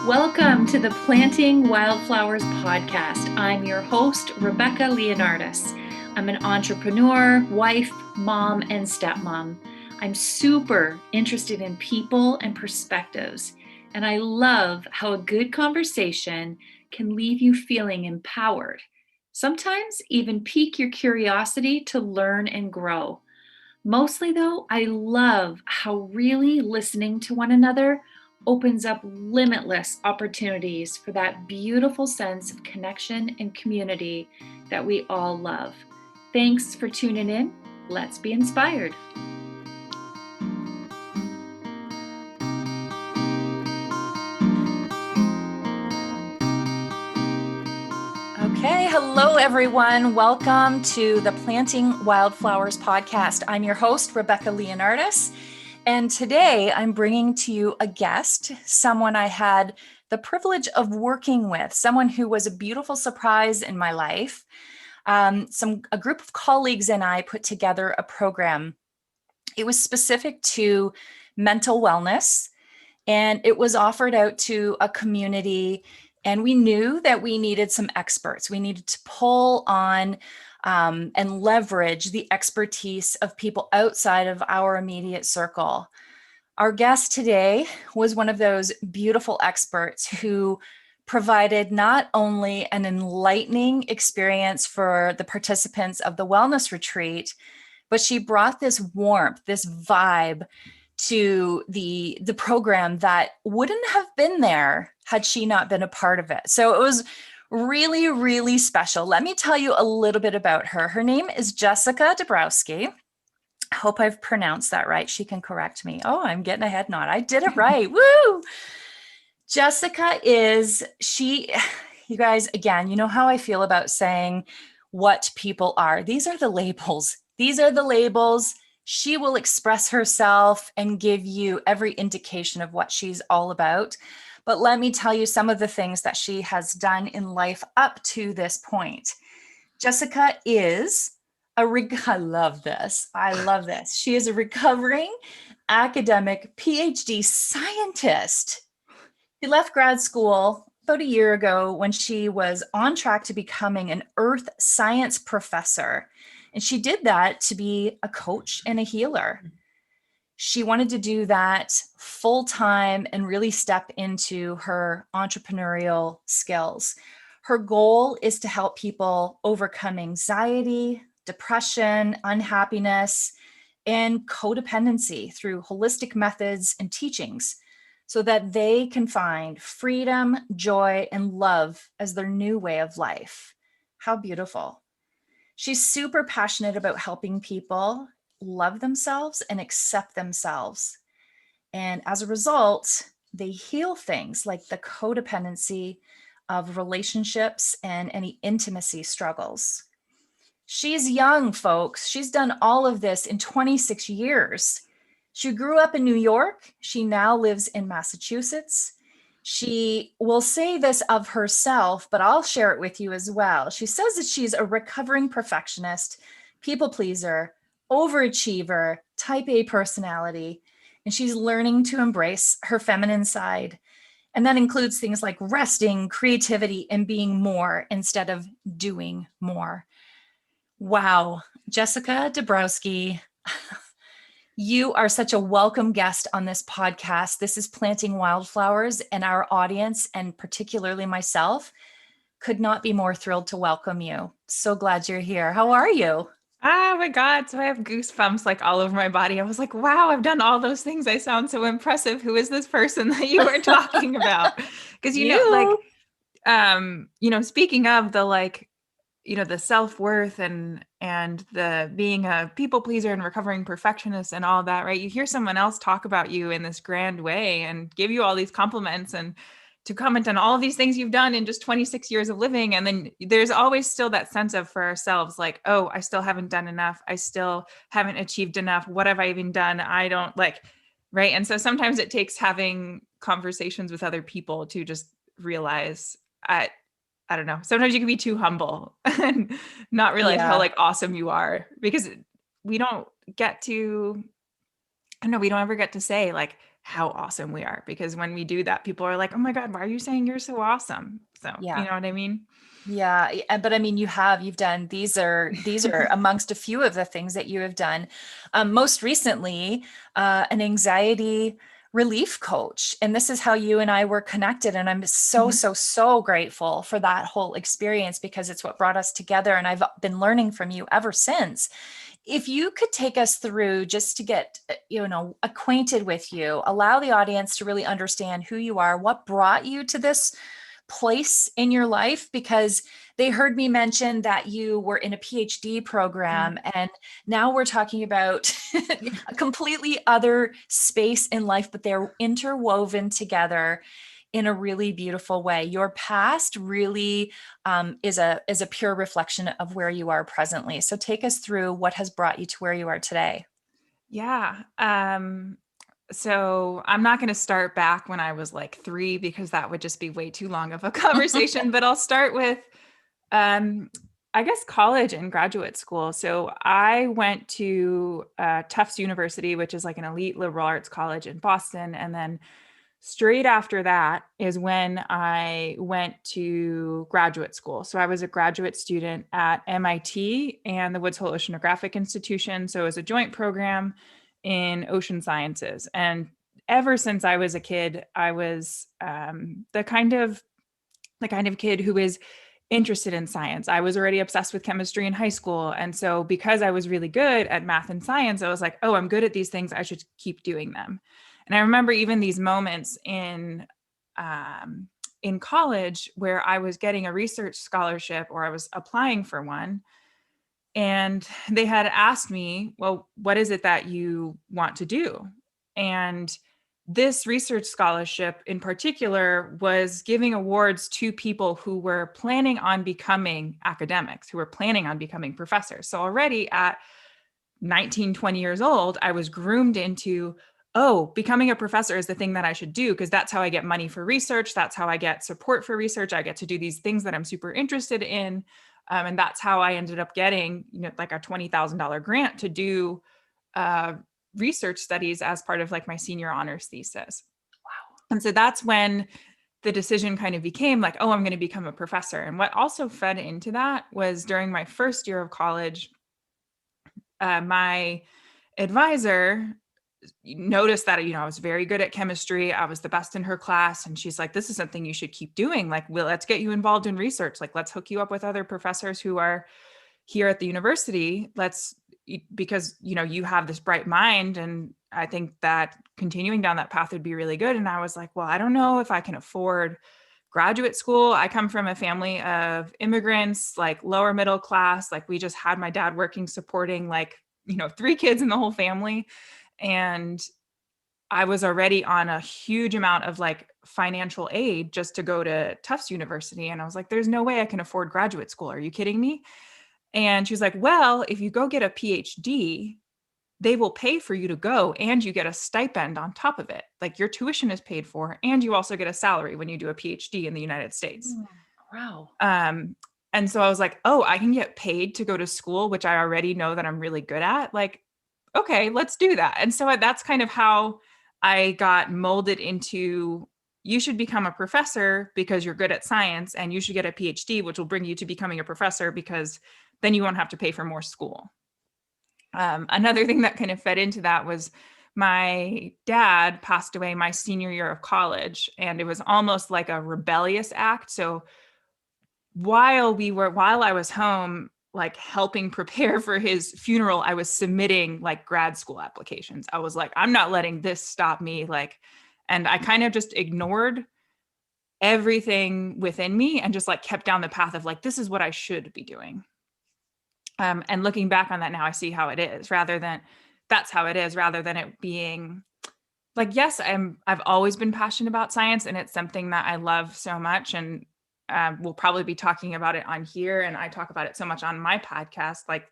Welcome to the Planting Wildflowers podcast. I'm your host, Rebecca Leonardis. I'm an entrepreneur, wife, mom, and stepmom. I'm super interested in people and perspectives, and I love how a good conversation can leave you feeling empowered. Sometimes even pique your curiosity to learn and grow. Mostly, though, I love how really listening to one another opens up limitless opportunities for that beautiful sense of connection and community that we all love. Thanks for tuning in. Let's be inspired. Okay, hello everyone. Welcome to the Planting Wildflowers podcast. I'm your host, Rebecca Leonardis. And today I'm bringing to you a guest, someone I had the privilege of working with, someone who was a beautiful surprise in my life. A group of colleagues and I put together a program. It was specific to mental wellness, and it was offered out to a community. And we knew that we needed some experts. We needed to pull on and leverage the expertise of people outside of our immediate circle. Our guest today was one of those beautiful experts who provided not only an enlightening experience for the participants of the wellness retreat, but she brought this warmth, this vibe to the program that wouldn't have been there had she not been a part of it. So it was really, really special. Let me tell you a little bit about her. Her name is Jessica Dabrowski. I hope I've pronounced that right. She can correct me. Oh, I'm getting a head nod. I did it right. Woo! Jessica you guys, again, you know how I feel about saying what people are. These are the labels. These are the labels. She will express herself and give you every indication of what she's all about. But let me tell you some of the things that she has done in life up to this point. Jessica is I love this. I love this. She is a recovering academic PhD scientist. She left grad school about a year ago when she was on track to becoming an earth science professor. And she did that to be a coach and a healer. She wanted to do that full time and really step into her entrepreneurial skills. Her goal is to help people overcome anxiety, depression, unhappiness, and codependency through holistic methods and teachings so that they can find freedom, joy, and love as their new way of life. How beautiful. She's super passionate about helping people love themselves and accept themselves. And as a result, they heal things like the codependency of relationships and any intimacy struggles. She's young, folks. She's done all of this in 26 years. She grew up in New York. She now lives in Massachusetts. She will say this of herself, but I'll share it with you as well. She says that she's a recovering perfectionist, people pleaser, overachiever, type A personality, and she's learning to embrace her feminine side. And that includes things like resting, creativity, and being more instead of doing more. Wow, Jessica Dabrowski, you are such a welcome guest on this podcast. This is Planting Wildflowers, and our audience, and particularly myself, could not be more thrilled to welcome you. So glad you're here. How are you? Oh my God. So I have goosebumps like all over my body. I was like, wow, I've done all those things. I sound so impressive. Who is this person that you were talking about? Because, speaking of the self-worth and the being a people pleaser and recovering perfectionist and all that, right? You hear someone else talk about you in this grand way and give you all these compliments and to comment on all of these things you've done in just 26 years of living. And then there's always still that sense of for ourselves, like, oh, I still haven't done enough. I still haven't achieved enough. What have I even done? I don't right. And so sometimes it takes having conversations with other people to just realize I don't know. Sometimes you can be too humble and not realize how awesome you are, because we don't ever get to say how awesome we are. Because when we do that, people are like, oh my God, why are you saying you're so awesome? So, you Yeah. know what I mean? Yeah, but I mean, you've done, these are amongst a few of the things that you have done. Most recently, an anxiety relief coach, and this is how you and I were connected. And I'm so, Mhm. so, so grateful for that whole experience because it's what brought us together. And I've been learning from you ever since. If you could take us through just to get, acquainted with you, allow the audience to really understand who you are, what brought you to this place in your life, because they heard me mention that you were in a PhD Yeah. program, and now we're talking about a completely other space in life, but they're interwoven together in a really beautiful way. Your past really is a pure reflection of where you are presently. So take us through what has brought you to where you are today. Yeah. So I'm not going to start back when I was like 3 because that would just be way too long of a conversation, but I'll start with, um, I guess, college and graduate school. So I went to Tufts University, which is like an elite liberal arts college in Boston. And then straight after that is when I went to graduate school. So I was a graduate student at MIT and the Woods Hole Oceanographic Institution. So it was a joint program in ocean sciences. And ever since I was a kid, I was the kind of kid who is interested in science. I was already obsessed with chemistry in high school. And so because I was really good at math and science, I was like, oh, I'm good at these things. I should keep doing them. And I remember even these moments in college where I was getting a research scholarship or I was applying for one. And they had asked me, well, what is it that you want to do? And this research scholarship in particular was giving awards to people who were planning on becoming academics, who were planning on becoming professors. So already at 19, 20 years old, I was groomed into, oh, becoming a professor is the thing that I should do because that's how I get money for research. That's how I get support for research. I get to do these things that I'm super interested in. And that's how I ended up getting, like a $20,000 grant to do uh, research studies as part of like my senior honors thesis. And so that's when the decision kind of became like, oh, I'm going to become a professor. And what also fed into that was during my first year of college, my advisor noticed that I was very good at chemistry. I was the best in her class, and she's like, "This is something you should keep doing. Like, well, let's get you involved in research. Like, let's hook you up with other professors who are here at the university. Because you have this bright mind, and I think that continuing down that path would be really good." And I was like, "Well, I don't know if I can afford graduate school. I come from a family of immigrants, like lower middle class. Like we just had my dad working, supporting like, 3 kids in the whole family. And I was already on a huge amount of like financial aid just to go to Tufts University. And I was like, there's no way I can afford graduate school. Are you kidding me? And she's like, well, if you go get a PhD, they will pay for you to go and you get a stipend on top of it. Like your tuition is paid for and you also get a salary when you do a PhD in the United States. Mm, wow. Um, and so I was like, oh, I can get paid to go to school, which I already know that I'm really good at. Like, okay, let's do that. And so that's kind of how I got molded into you should become a professor because you're good at science and you should get a PhD, which will bring you to becoming a professor because then you won't have to pay for more school. Another thing that kind of fed into that was my dad passed away my senior year of college, and it was almost like a rebellious act. So while I was home, like helping prepare for his funeral, I was submitting like grad school applications. I was like, I'm not letting this stop me. And I kind of just ignored everything within me and just like kept down the path of like, this is what I should be doing. And looking back on that now, I see how it is that's how it is rather than it being like, yes, I've always been passionate about science and it's something that I love so much. And we'll probably be talking about it on here. And I talk about it so much on my podcast, like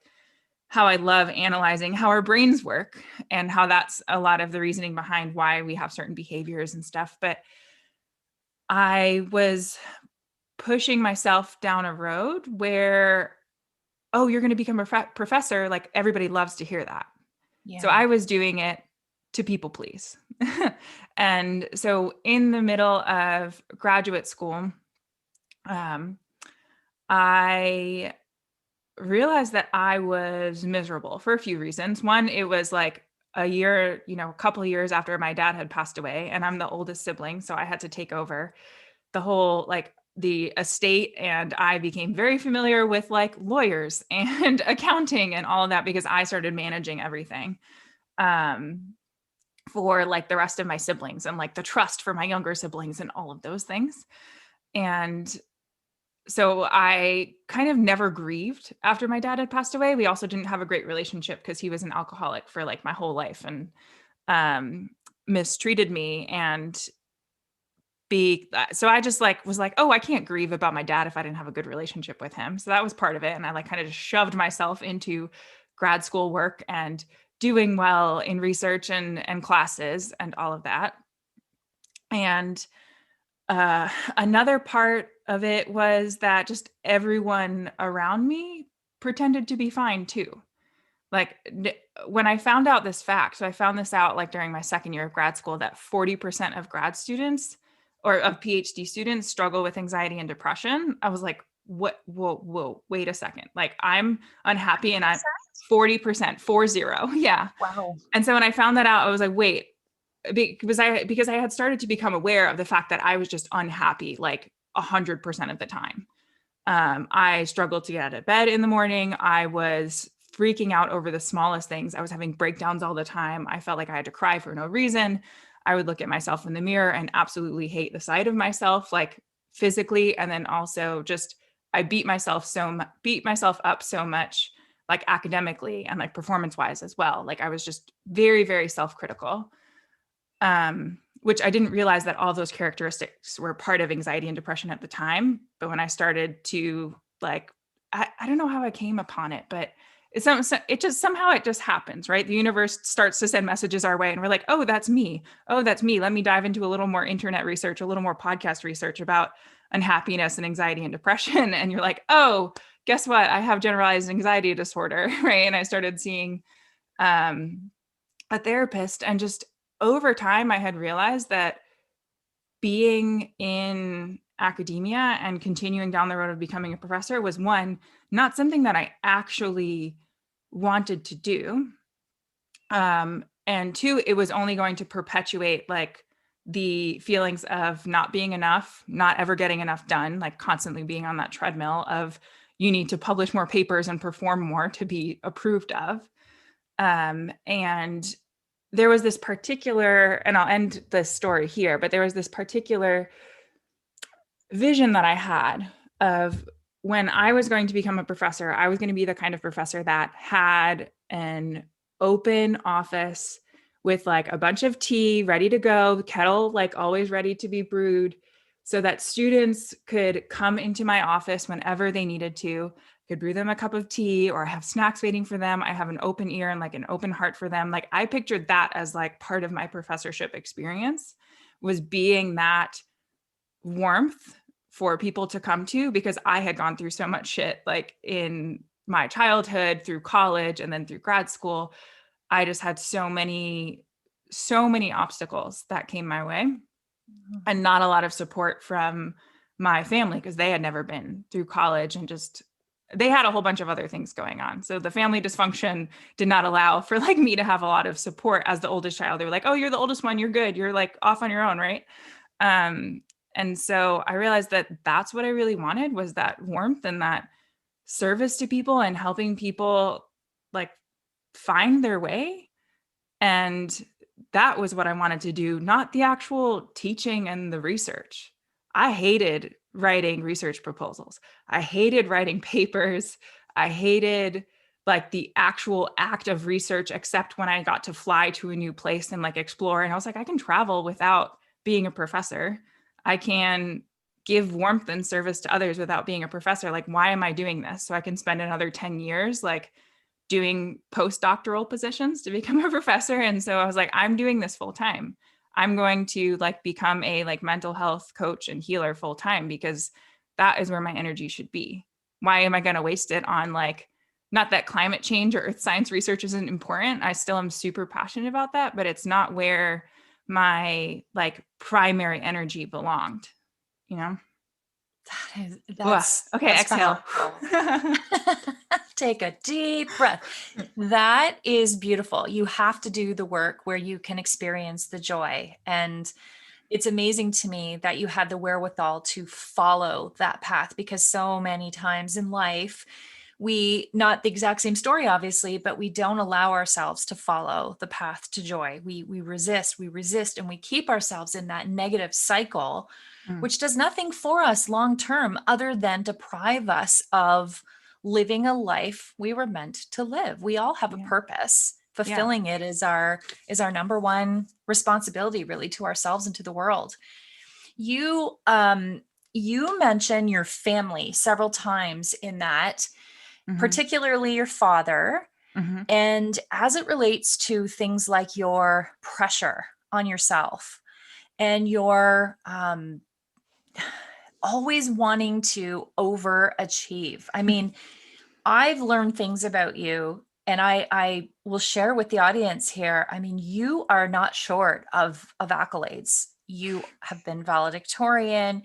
how I love analyzing how our brains work and how that's a lot of the reasoning behind why we have certain behaviors and stuff. But I was pushing myself down a road where, oh, you're going to become a professor. Like everybody loves to hear that. So Yeah. I was doing it to people please. And so in the middle of graduate school, I realized that I was miserable for a few reasons. One, it was like a year, a couple of years after my dad had passed away, and I'm the oldest sibling, so I had to take over the whole like the estate, and I became very familiar with like lawyers and accounting and all of that because I started managing everything for like the rest of my siblings and like the trust for my younger siblings and all of those things. And so I kind of never grieved after my dad had passed away. We also didn't have a great relationship because he was an alcoholic for like my whole life and mistreated me and so I just like was like, oh, I can't grieve about my dad if I didn't have a good relationship with him. So that was part of it. And I like kind of just shoved myself into grad school work and doing well in research and classes and all of that. And another part of it was that just everyone around me pretended to be fine too. Like when I found out this fact, so I found this out like during my second year of grad school, that 40% of grad students or of PhD students struggle with anxiety and depression. I was like, what, whoa, wait a second. Like I'm unhappy and I'm 40%, 40. Yeah. Wow. And so when I found that out, I was like, wait, because I had started to become aware of the fact that I was just unhappy like 100% of the time. I struggled to get out of bed in the morning. I was freaking out over the smallest things. I was having breakdowns all the time. I felt like I had to cry for no reason. I would look at myself in the mirror and absolutely hate the sight of myself, like physically, and then also just I beat myself up so much, like academically and like performance wise as well. Like I was just very, very self-critical. Which I didn't realize that all those characteristics were part of anxiety and depression at the time. But when I started to like, I don't know how I came upon it, but it just somehow it just happens, right? The universe starts to send messages our way and we're like, oh, that's me. Oh, that's me. Let me dive into a little more internet research, a little more podcast research about unhappiness and anxiety and depression. And you're like, oh, guess what? I have generalized anxiety disorder, right? And I started seeing a therapist, and just over time, I had realized that being in academia and continuing down the road of becoming a professor was one, not something that I actually wanted to do. And two, it was only going to perpetuate like the feelings of not being enough, not ever getting enough done, like constantly being on that treadmill of you need to publish more papers and perform more to be approved of. And there was this particular, and I'll end the story here, but there was this particular vision that I had of when I was going to become a professor, I was going to be the kind of professor that had an open office with like a bunch of tea ready to go, kettle like always ready to be brewed, so that students could come into my office whenever they needed to, could brew them a cup of tea or have snacks waiting for them. I have an open ear and like an open heart for them. Like I pictured that as like part of my professorship experience, was being that warmth for people to come to, because I had gone through so much shit like in my childhood, through college, and then through grad school. I just had so many obstacles that came my way, and not a lot of support from my family because they had never been through college, and just they had a whole bunch of other things going on. So the family dysfunction did not allow for like me to have a lot of support as the oldest child. They were like, oh, you're the oldest one, you're good, you're like off on your own, right? And so I realized that that's what I really wanted, was that warmth and that service to people and helping people like find their way. And that was what I wanted to do, not the actual teaching and the research. I hated writing research proposals. I hated writing papers. I hated like the actual act of research, except when I got to fly to a new place and like explore. And I was like, I can travel without being a professor. I can give warmth and service to others without being a professor. Like, why am I doing this? So I can spend another 10 years like doing postdoctoral positions to become a professor. And so I was like, I'm doing this full time. I'm going to like become a like mental health coach and healer full time, because that is where my energy should be. Why am I going to waste it on like not that climate change or earth science research isn't important. I still am super passionate about that, but it's not where my like primary energy belonged, you know? Ugh. Okay, That's exhale. powerful. Take a deep breath. That is beautiful. You have to do the work where you can experience the joy. And it's amazing to me that you had the wherewithal to follow that path, because so many times in life, we, not the exact same story, obviously, but we don't allow ourselves to follow the path to joy. We resist, and we keep ourselves in that negative cycle, Mm, which does nothing for us long term other than deprive us of living a life we were meant to live. We all have a yeah. purpose. Yeah. Fulfilling it is our number one responsibility, really, to ourselves and to the world. You mention your family several times in that, Hmm. particularly your father, Hmm. and as it relates to things like your pressure on yourself and your always wanting to overachieve. I mean, I've learned things about you, and I will share with the audience here. I mean, you are not short of accolades. You have been valedictorian.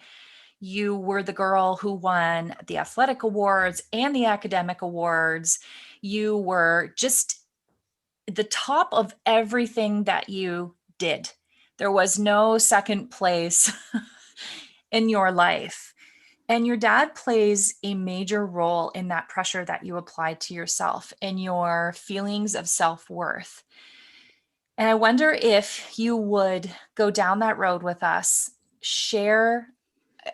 You were the girl who won the athletic awards and the academic awards. You were just the top of everything that you did. There was no second place in your life. And your dad plays a major role in that pressure that you applied to yourself and your feelings of self worth. And I wonder if you would go down that road with us, share.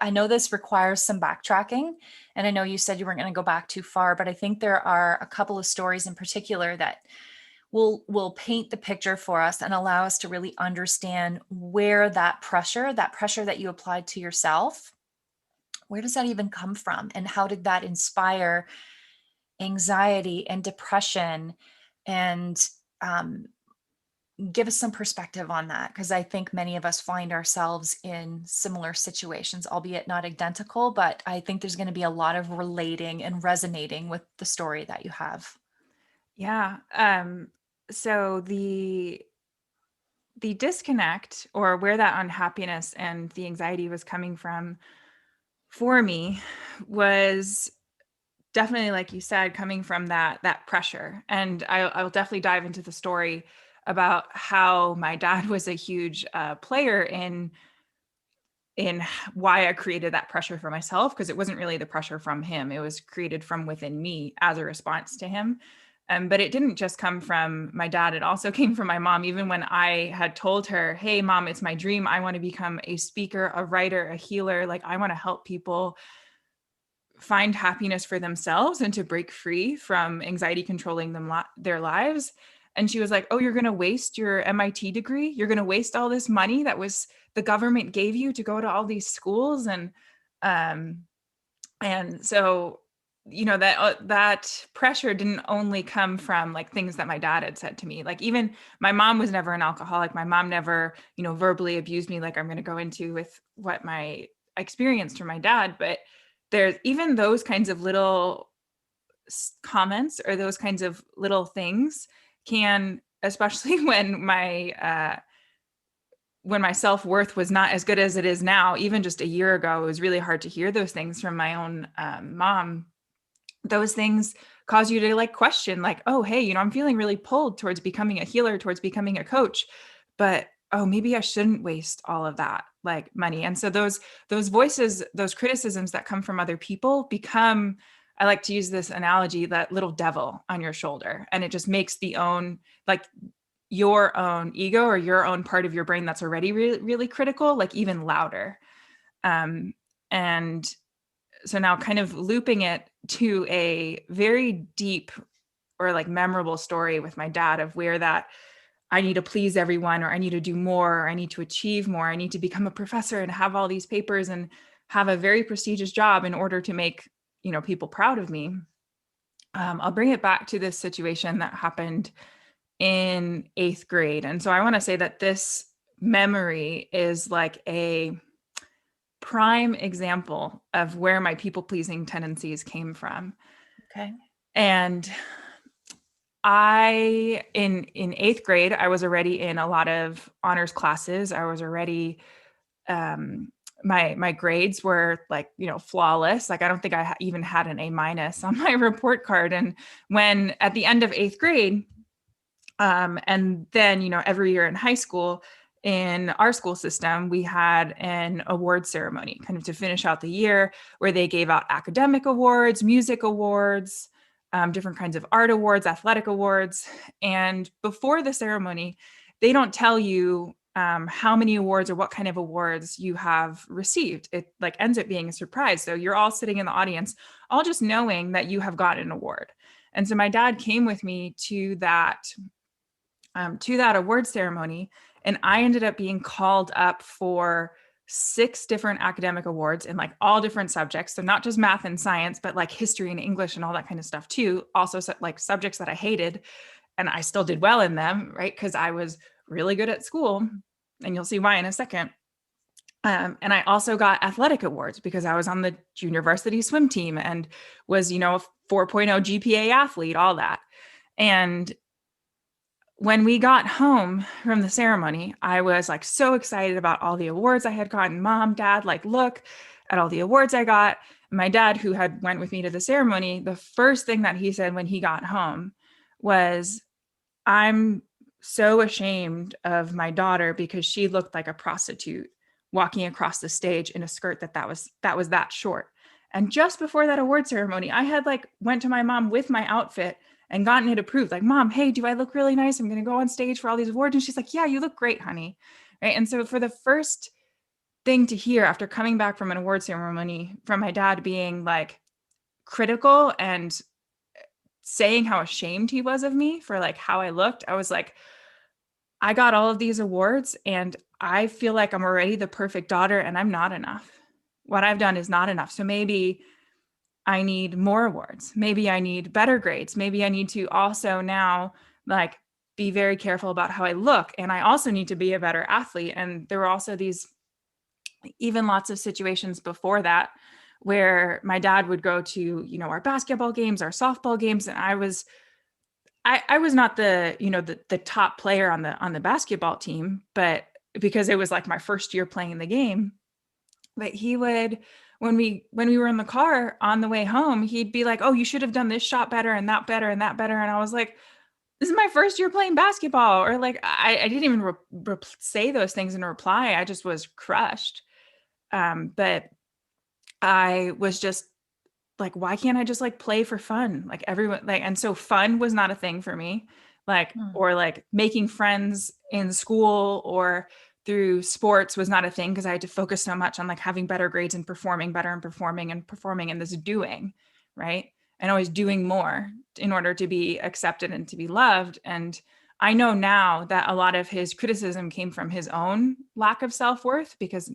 I know this requires some backtracking, and I know you said you weren't going to go back too far, but I think there are a couple of stories in particular that will paint the picture for us and allow us to really understand where that pressure that you applied to yourself, where does that even come from? And how did that inspire anxiety and depression? And um, give us some perspective on that, because I think many of us find ourselves in similar situations, albeit not identical, but I think there's going to be a lot of relating and resonating with the story that you have. Yeah. So the disconnect, or where that unhappiness and the anxiety was coming from for me, was definitely, like you said, coming from that pressure. And I'll definitely dive into the story about how my dad was a huge player in why I created that pressure for myself, because it wasn't really the pressure from him. It was created from within me as a response to him. But it didn't just come from my dad. It also came from my mom. Even when I had told her, hey, mom, it's my dream. I want to become a speaker, a writer, a healer. Like, I want to help people find happiness for themselves and to break free from anxiety controlling their lives. And she was like, oh, you're going to waste your MIT degree? You're going to waste all this money that was the government gave you to go to all these schools? Um and so, that pressure didn't only come from like things that my dad had said to me. Like, even my mom was never an alcoholic. My mom never, verbally abused me, like I'm going to go into with what my experienced from my dad. But there's even those kinds of little comments, or those kinds of little things can, especially when my self-worth was not as good as it is now. Even just a year ago, it was really hard to hear those things from my own mom. Those things cause you to like question, like, oh, hey, I'm feeling really pulled towards becoming a healer, towards becoming a coach, but oh, maybe I shouldn't waste all of that like money. And so those voices, those criticisms that come from other people become, I like to use this analogy, that little devil on your shoulder. And it just makes like your own ego, or your own part of your brain that's already really, really critical, like even louder. And so now, kind of looping it to a very deep or like memorable story with my dad, of where that I need to please everyone, or I need to do more, or I need to achieve more, I need to become a professor and have all these papers and have a very prestigious job in order to make people proud of me. I'll bring it back to this situation that happened in 8th grade. And so I want to say that this memory is like a prime example of where my people pleasing tendencies came from. Okay. And in eighth grade, I was already in a lot of honors classes. I was already, my grades were like, flawless. Like, I don't think I even had an A- on my report card. And when at the end of eighth grade, and then, every year in high school, in our school system, we had an award ceremony kind of to finish out the year where they gave out academic awards, music awards, different kinds of art awards, athletic awards. And before the ceremony, they don't tell you how many awards or what kind of awards you have received. It like ends up being a surprise. So you're all sitting in the audience, all just knowing that you have gotten an award. And so my dad came with me to that award ceremony. And I ended up being called up for 6 different academic awards in like all different subjects. So not just math and science, but like history and English and all that kind of stuff too. Also like subjects that I hated, and I still did well in them, right? Because I was really good at school. And you'll see why in a second. And I also got athletic awards because I was on the junior varsity swim team and was, a 4.0 GPA athlete, all that. And when we got home from the ceremony, I was like so excited about all the awards I had gotten. Mom, Dad, like, look at all the awards I got. My dad, who had went with me to the ceremony, the first thing that he said when he got home was, I'm so ashamed of my daughter because she looked like a prostitute walking across the stage in a skirt that was that short. And just before that award ceremony, I had like went to my mom with my outfit and gotten it approved. Like, Mom, hey, do I look really nice? I'm going to go on stage for all these awards. And she's like, yeah, you look great, honey. Right. And so for the first thing to hear after coming back from an award ceremony from my dad being like critical and saying how ashamed he was of me for like how I looked, I was like, I got all of these awards and I feel like I'm already the perfect daughter and I'm not enough. What I've done is not enough. So maybe I need more awards. Maybe I need better grades. Maybe I need to also now like be very careful about how I look. And I also need to be a better athlete. And there were also these, even lots of situations before that where my dad would go to, our basketball games, our softball games. And I was not the top player on the basketball team, but because it was like my first year playing the game. But he would, when we were in the car on the way home, he'd be like, oh, you should have done this shot better and that better and that better. And I was like, this is my first year playing basketball. Or like, I didn't even say those things in reply. I just was crushed. But I was just like, why can't I just like play for fun? Like everyone, like, and so fun was not a thing for me. Like, or like making friends in school or through sports was not a thing because I had to focus so much on like having better grades and performing better and performing and this doing, right? And always doing more in order to be accepted and to be loved. And I know now that a lot of his criticism came from his own lack of self-worth because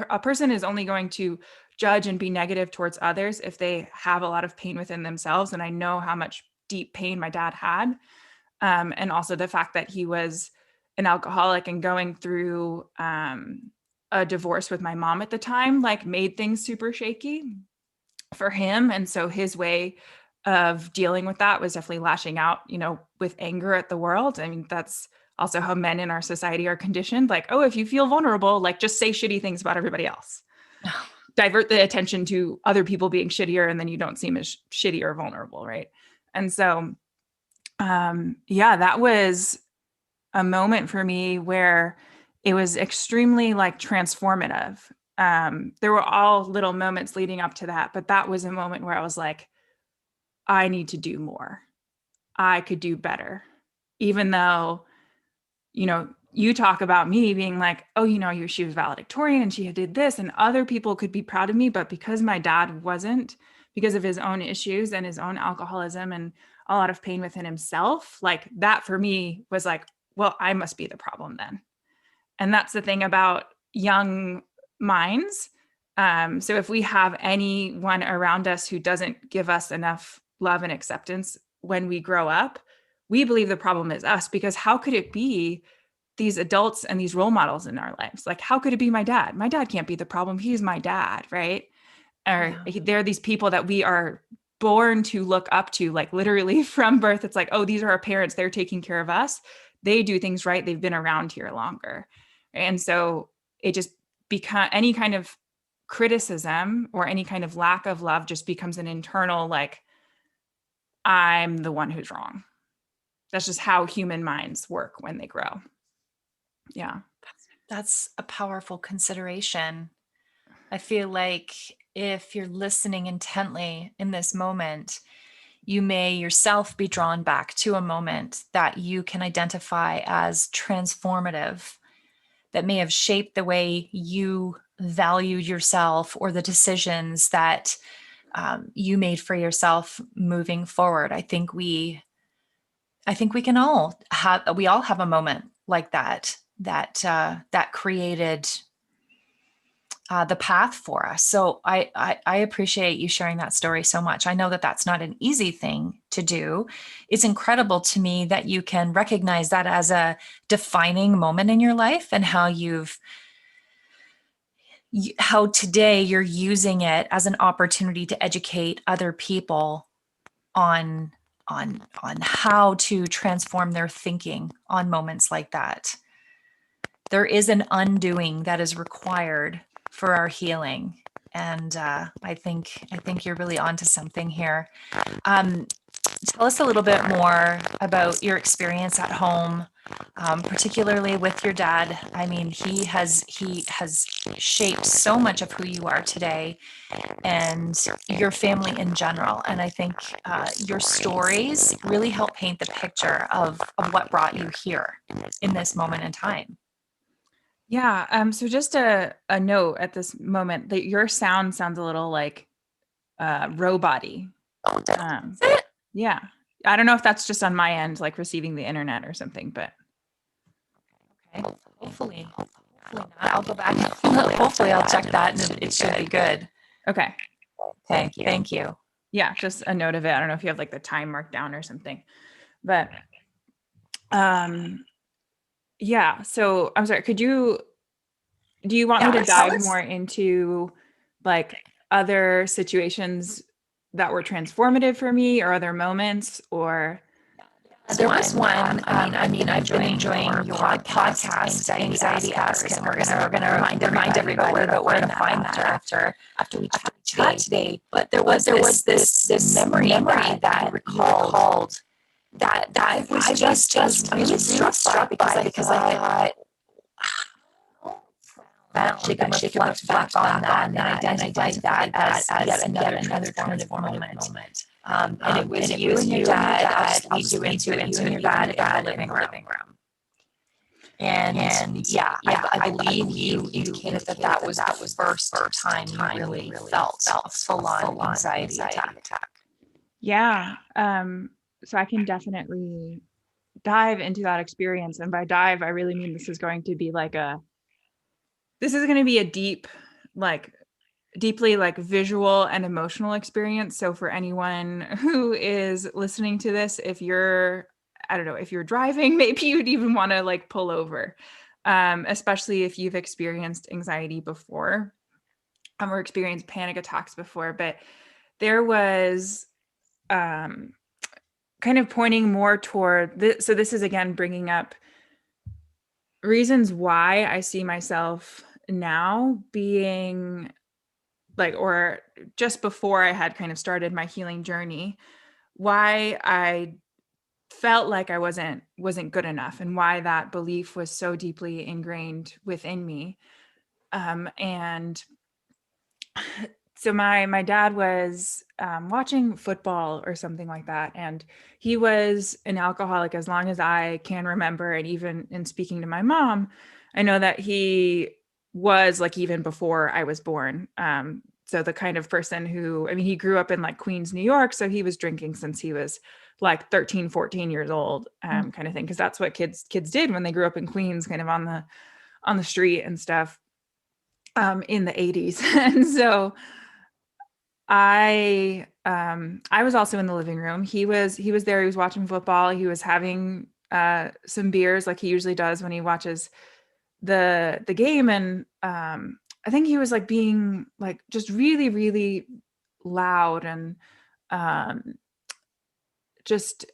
a person is only going to judge and be negative towards others if they have a lot of pain within themselves. And I know how much deep pain my dad had. And also the fact that he was an alcoholic and going through a divorce with my mom at the time, like made things super shaky for him. And so his way of dealing with that was definitely lashing out, with anger at the world. I mean, that's also how men in our society are conditioned. Like, oh, if you feel vulnerable, like just say shitty things about everybody else. Divert the attention to other people being shittier, and then you don't seem as shitty or vulnerable, right? And so, yeah, that was a moment for me where it was extremely like transformative. There were all little moments leading up to that, but that was a moment where I was like, I need to do more. I could do better, even though, you talk about me being like, oh, she was valedictorian and she did this and other people could be proud of me. But because my dad wasn't, because of his own issues and his own alcoholism and a lot of pain within himself, like that for me was like, well, I must be the problem then. And that's the thing about young minds. So if we have anyone around us who doesn't give us enough love and acceptance when we grow up, we believe the problem is us, because how could it be these adults and these role models in our lives? Like, how could it be my dad? My dad can't be the problem. He's my dad, right? Or Yeah. there are these people that we are born to look up to, like literally from birth. It's like, oh, these are our parents. They're taking care of us. They do things right. They've been around here longer. And so it just become any kind of criticism or any kind of lack of love just becomes an internal, like, I'm the one who's wrong. That's just how human minds work when they grow. Yeah. That's a powerful consideration. I feel like if you're listening intently in this moment, you may yourself be drawn back to a moment that you can identify as transformative, that may have shaped the way you valued yourself or the decisions that you made for yourself moving forward. I think we all have a moment like that that created the path for us. So I appreciate you sharing that story so much. I know that that's not an easy thing to do. It's incredible to me that you can recognize that as a defining moment in your life, and how today you're using it as an opportunity to educate other people on on how to transform their thinking on moments like that. There is an undoing that is required for our healing, and I think you're really onto something here. Um, Tell us a little bit more about your experience at home, particularly with your dad. I mean, he has shaped so much of who you are today, and your family in general. And I think your stories really help paint the picture of what brought you here in this moment in time. Yeah. So just a note at this moment that your sound sounds a little like robot-y. Um, yeah. I don't know if that's just on my end, like receiving the internet or something, but Okay. Hopefully not. I'll go back. Hopefully I'll check that, and it should be good. okay. Okay. Thank you. Yeah, just a note of it. I don't know if you have like the time marked down or something, but um, yeah. So I'm sorry. Do you want me to Tell dive us. more into like other situations that were transformative for me or other moments or? There was one. I've been enjoying your podcast, Anxiety Ask, and we're gonna remind everybody where to find that after we chat today. But there was this memory that you recalled that I just really struck by, because I thought actually going to reflect back on that and identify that as yet another transformative moment. And it was you and your dad. I'll just lead you into your dad in the living room. And yeah, I believe you indicated that was the first time you really felt a full-on anxiety attack. Yeah. So I can definitely dive into that experience. And by dive, I really mean this is going to be a deep, like deeply like visual and emotional experience. So for anyone who is listening to this, I don't know, if you're driving, maybe you'd even want to like pull over, especially if you've experienced anxiety before, or experienced panic attacks before. But there was kind of pointing more toward this. So this is again bringing up reasons why I see myself now being like, or just before I had kind of started my healing journey, why I felt like I wasn't good enough, and why that belief was so deeply ingrained within me. And so my dad was watching football or something like that, and he was an alcoholic as long as I can remember. And even in speaking to my mom, I know that he was like even before I was born. So the kind of person who, I mean, he grew up in like Queens, New York, so he was drinking since he was like 13, 14 years old, kind of thing, because that's what kids did when they grew up in Queens, kind of on the street and stuff, in the 80s. And so I was also in the living room. He was there. He was watching football. He was having some beers like he usually does when he watches the game. And I think he was like being like just really, really loud and um, just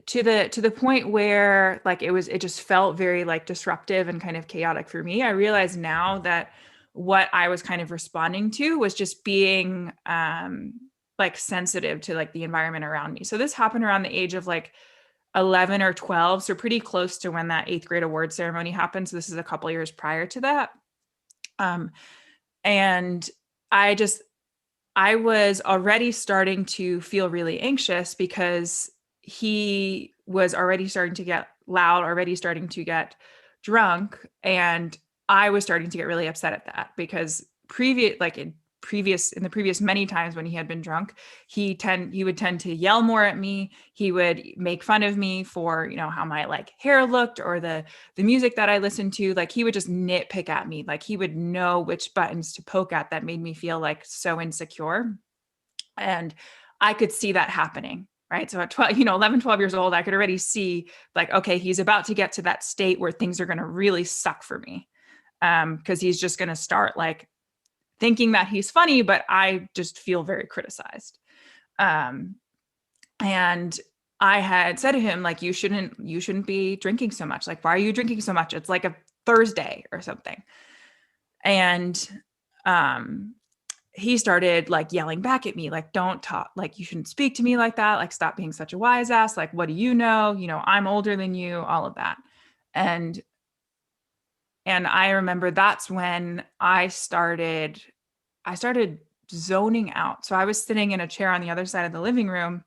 to the point where like it just felt very like disruptive and kind of chaotic for me. I realize now that what I was kind of responding to was just being like sensitive to like the environment around me. So this happened around the age of like 11 or 12, so pretty close to when that 8th grade award ceremony happened. So this is a couple years prior to that. Um, and I just I was already starting to feel really anxious because he was already starting to get loud, already starting to get drunk. And I was starting to get really upset at that because in the previous many times when he had been drunk, he would tend to yell more at me. He would make fun of me for, how my like hair looked or the music that I listened to. Like he would just nitpick at me. Like he would know which buttons to poke at that made me feel like so insecure. And I could see that happening. Right. So at 12, 11, 12 years old, I could already see like, okay, he's about to get to that state where things are going to really suck for me. Because he's just going to start like thinking that he's funny, but I just feel very criticized. Um, and I had said to him, like, you shouldn't be drinking so much. Like, why are you drinking so much? It's like a Thursday or something. And um, he started like yelling back at me, like, don't talk, like, you shouldn't speak to me like that. Like, stop being such a wise ass. Like, what do you know? I'm older than you, all of that. And I remember that's when I started zoning out. So I was sitting in a chair on the other side of the living room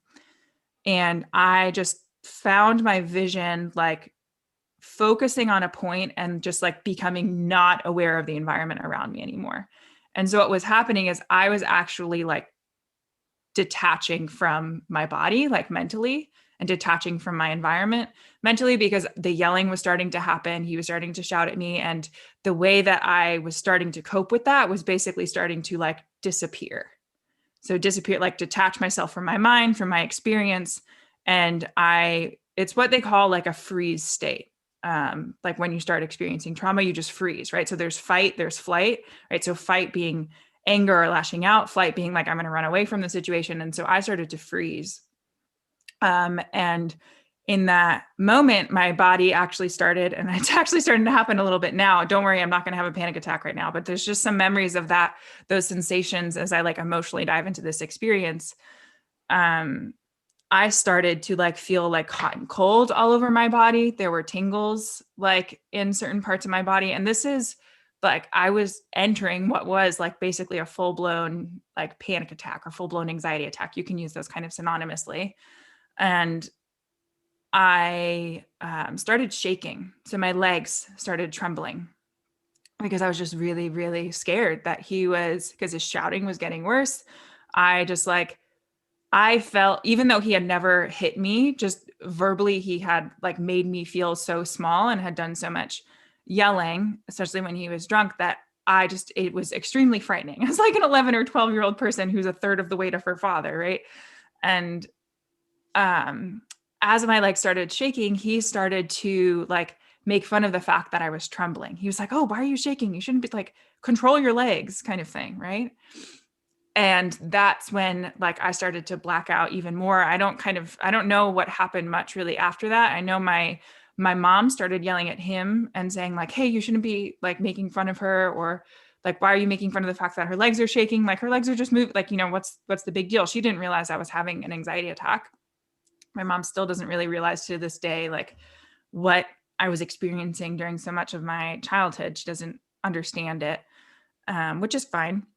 and I just found my vision like focusing on a point and just like becoming not aware of the environment around me anymore. And so what was happening is I was actually like detaching from my body, like mentally, and detaching from my environment mentally because the yelling was starting to happen. He was starting to shout at me. And the way that I was starting to cope with that was basically starting to like disappear. So disappear, like detach myself from my mind, from my experience. And it's what they call like a freeze state. Like when you start experiencing trauma, you just freeze, right? So there's fight, there's flight, right? So fight being anger or lashing out, flight being like, I'm going to run away from the situation. And so I started to freeze. And in that moment, my body actually started, and it's actually starting to happen a little bit now. Don't worry, I'm not going to have a panic attack right now, but there's just some memories of those sensations as I like emotionally dive into this experience. I started to like feel like hot and cold all over my body. There were tingles like in certain parts of my body. And this is like, I was entering what was like basically a full blown like panic attack or full blown anxiety attack. You can use those kind of synonymously. And I started shaking. So my legs started trembling because I was just really, really scared that because his shouting was getting worse. I just like, I felt, even though he had never hit me, just verbally, he had like made me feel so small and had done so much yelling, especially when he was drunk, that it was extremely frightening. I was like an 11 or 12-year-old person who's a third of the weight of her father, right? And as my legs started shaking, he started to like make fun of the fact that I was trembling. He was like, "Oh, why are you shaking? You shouldn't be like control your legs," kind of thing, right? And that's when like I started to black out even more. I don't know what happened much really after that. I know my mom started yelling at him and saying like, "Hey, you shouldn't be like making fun of her," or like, "Why are you making fun of the fact that her legs are shaking? Like her legs are just moving. Like, what's the big deal?" She didn't realize I was having an anxiety attack. My mom still doesn't really realize to this day like what I was experiencing during so much of my childhood. She doesn't understand it, which is fine.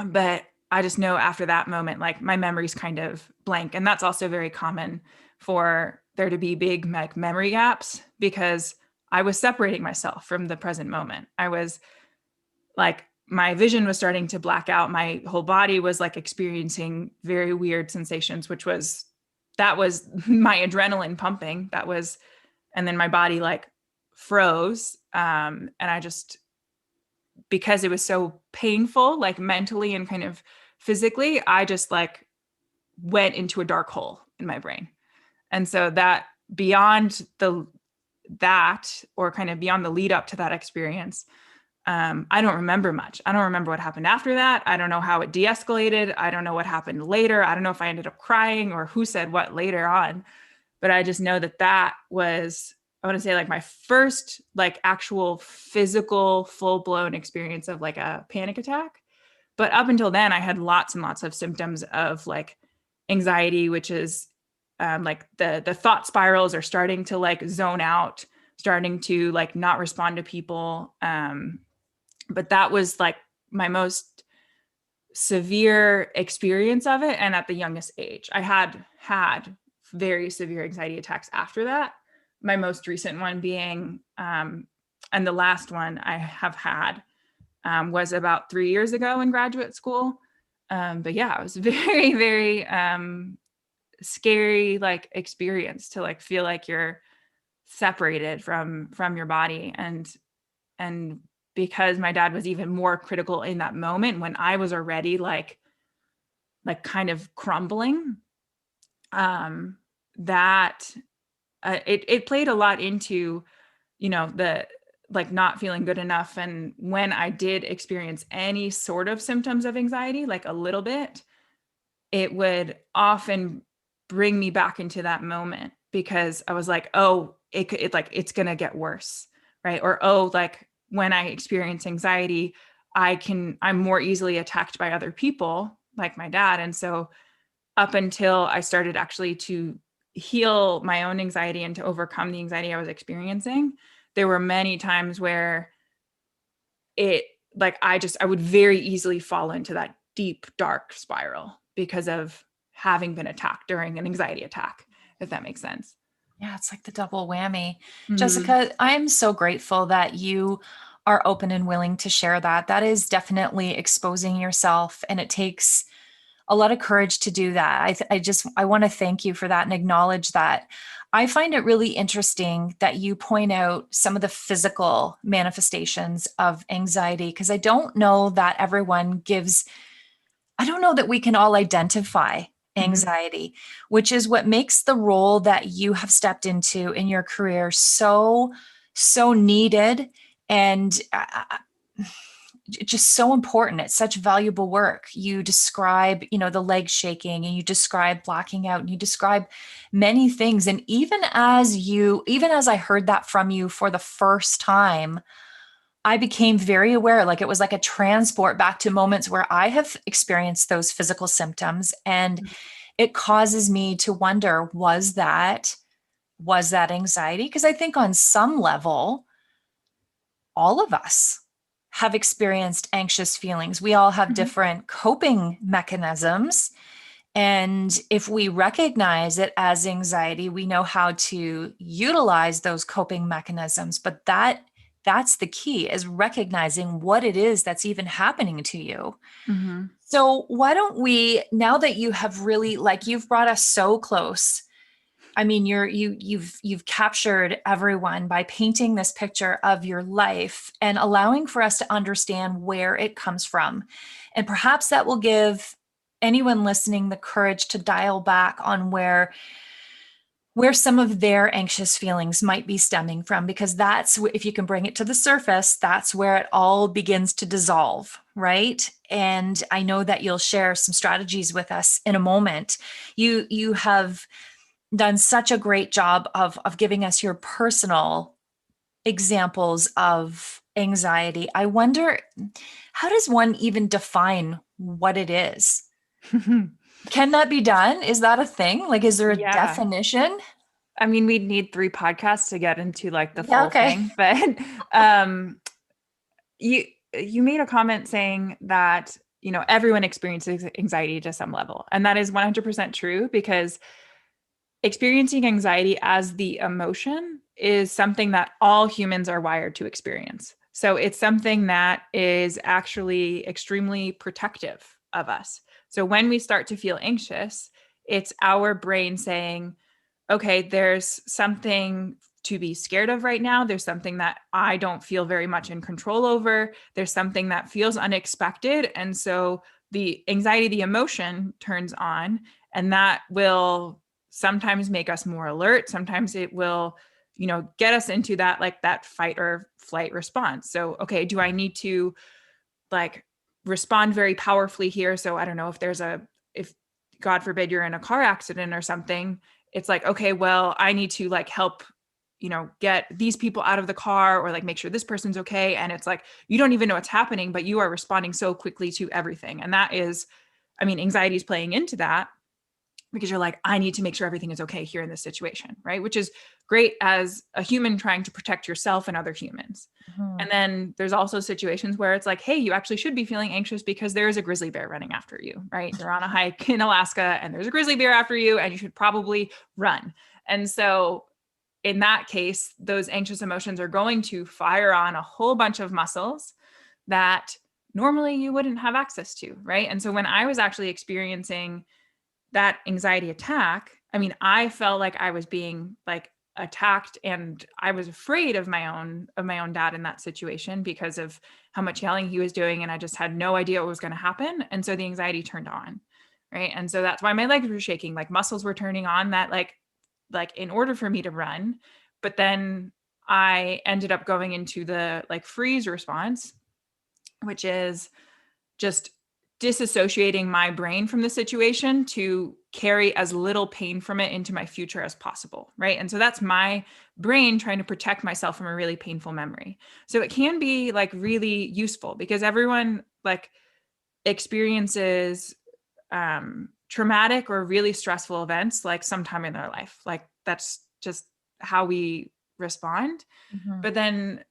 But I just know after that moment, like my memory's kind of blank. And that's also very common for there to be big like memory gaps because I was separating myself from the present moment. I was like, my vision was starting to black out. My whole body was like experiencing very weird sensations, that was my adrenaline pumping. And then my body like froze. And I just, because it was so painful, like mentally and kind of physically, I just like went into a dark hole in my brain. And so that beyond that, or kind of beyond the lead up to that experience, I don't remember much. I don't remember what happened after that. I don't know how it de-escalated. I don't know what happened later. I don't know if I ended up crying or who said what later on. But I just know that that was, I want to say, like my first like actual physical full-blown experience of like a panic attack. But up until then, I had lots and lots of symptoms of like anxiety, which is like the thought spirals are starting to like zone out, starting to like not respond to people. But that was like my most severe experience of it, and at the youngest age. I had very severe anxiety attacks after that. My most recent one being, and the last one I have had, was about 3 years ago in graduate school. But yeah, it was very, very scary like experience to like feel like you're separated from your body. And because my dad was even more critical in that moment when I was already like kind of crumbling, that it played a lot into, the like not feeling good enough. And when I did experience any sort of symptoms of anxiety, like a little bit, it would often bring me back into that moment because I was like, oh, it like it's gonna get worse, right? Or oh, like when I experience anxiety, I'm more easily attacked by other people, like my dad. And so up until I started actually to heal my own anxiety and to overcome the anxiety I was experiencing, there were many times where it like I would very easily fall into that deep dark spiral because of having been attacked during an anxiety attack, if that makes sense. Yeah, it's like the double whammy. Mm-hmm. Jessica, I am so grateful that you are open and willing to share that. That is definitely exposing yourself, and it takes a lot of courage to do that. I want to thank you for that and acknowledge that. I find it really interesting that you point out some of the physical manifestations of anxiety because I don't know that we can all identify Mm-hmm. anxiety, which is what makes the role that you have stepped into in your career so needed and just so important. It's such valuable work. You describe, the leg shaking, and you describe blacking out, and you describe many things. And even as I heard that from you for the first time, I became very aware, like it was like a transport back to moments where I have experienced those physical symptoms. And it causes me to wonder, was that anxiety? Because I think on some level, all of us have experienced anxious feelings. We all have Mm-hmm. different coping mechanisms. And if we recognize it as anxiety, we know how to utilize those coping mechanisms. But that's the key, is recognizing what it is that's even happening to you. Mm-hmm. So why don't we, now that you have really, like, you've brought us so close. I mean, you've captured everyone by painting this picture of your life and allowing for us to understand where it comes from. And perhaps that will give anyone listening the courage to dial back on where some of their anxious feelings might be stemming from, because if you can bring it to the surface, that's where it all begins to dissolve, right? And I know that you'll share some strategies with us in a moment. You have done such a great job of giving us your personal examples of anxiety. I wonder, how does one even define what it is? Can that be done? Is that a thing? Like, is there a Yeah. definition? I mean, we'd need 3 podcasts to get into like the Yeah, full okay. thing, but um, you you made a comment saying that everyone experiences anxiety to some level, and that is 100% true because experiencing anxiety as the emotion is something that all humans are wired to experience. So it's something that is actually extremely protective of us. So when we start to feel anxious, it's our brain saying, okay, there's something to be scared of right now. There's something that I don't feel very much in control over. There's something that feels unexpected. And so the anxiety, the emotion turns on, and that will sometimes make us more alert. Sometimes it will get us into that, like that fight or flight response. So, okay, do I need to like respond very powerfully here? So I don't know, if God forbid you're in a car accident or something, it's like, okay, well, I need to like help, get these people out of the car, or like make sure this person's okay. And it's like, you don't even know what's happening, but you are responding so quickly to everything. And that is, anxiety is playing into that, because you're like, I need to make sure everything is okay here in this situation, right? Which is great as a human trying to protect yourself and other humans. Mhm. And then there's also situations where it's like, hey, you actually should be feeling anxious because there is a grizzly bear running after you, right? You're on a hike in Alaska and there's a grizzly bear after you, and you should probably run. And so in that case, those anxious emotions are going to fire on a whole bunch of muscles that normally you wouldn't have access to, right? And so when I was actually experiencing that anxiety attack, I felt like I was being like attacked, and I was afraid of my own dad in that situation because of how much yelling he was doing, and I just had no idea what was going to happen. And so the anxiety turned on, right? And so that's why my legs were shaking, like muscles were turning on that like in order for me to run. But then I ended up going into the like freeze response, which is just disassociating my brain from the situation to carry as little pain from it into my future as possible, right? And so that's my brain trying to protect myself from a really painful memory. So it can be like really useful, because everyone like experiences traumatic or really stressful events like sometime in their life. Like that's just how we respond. Mhm. But then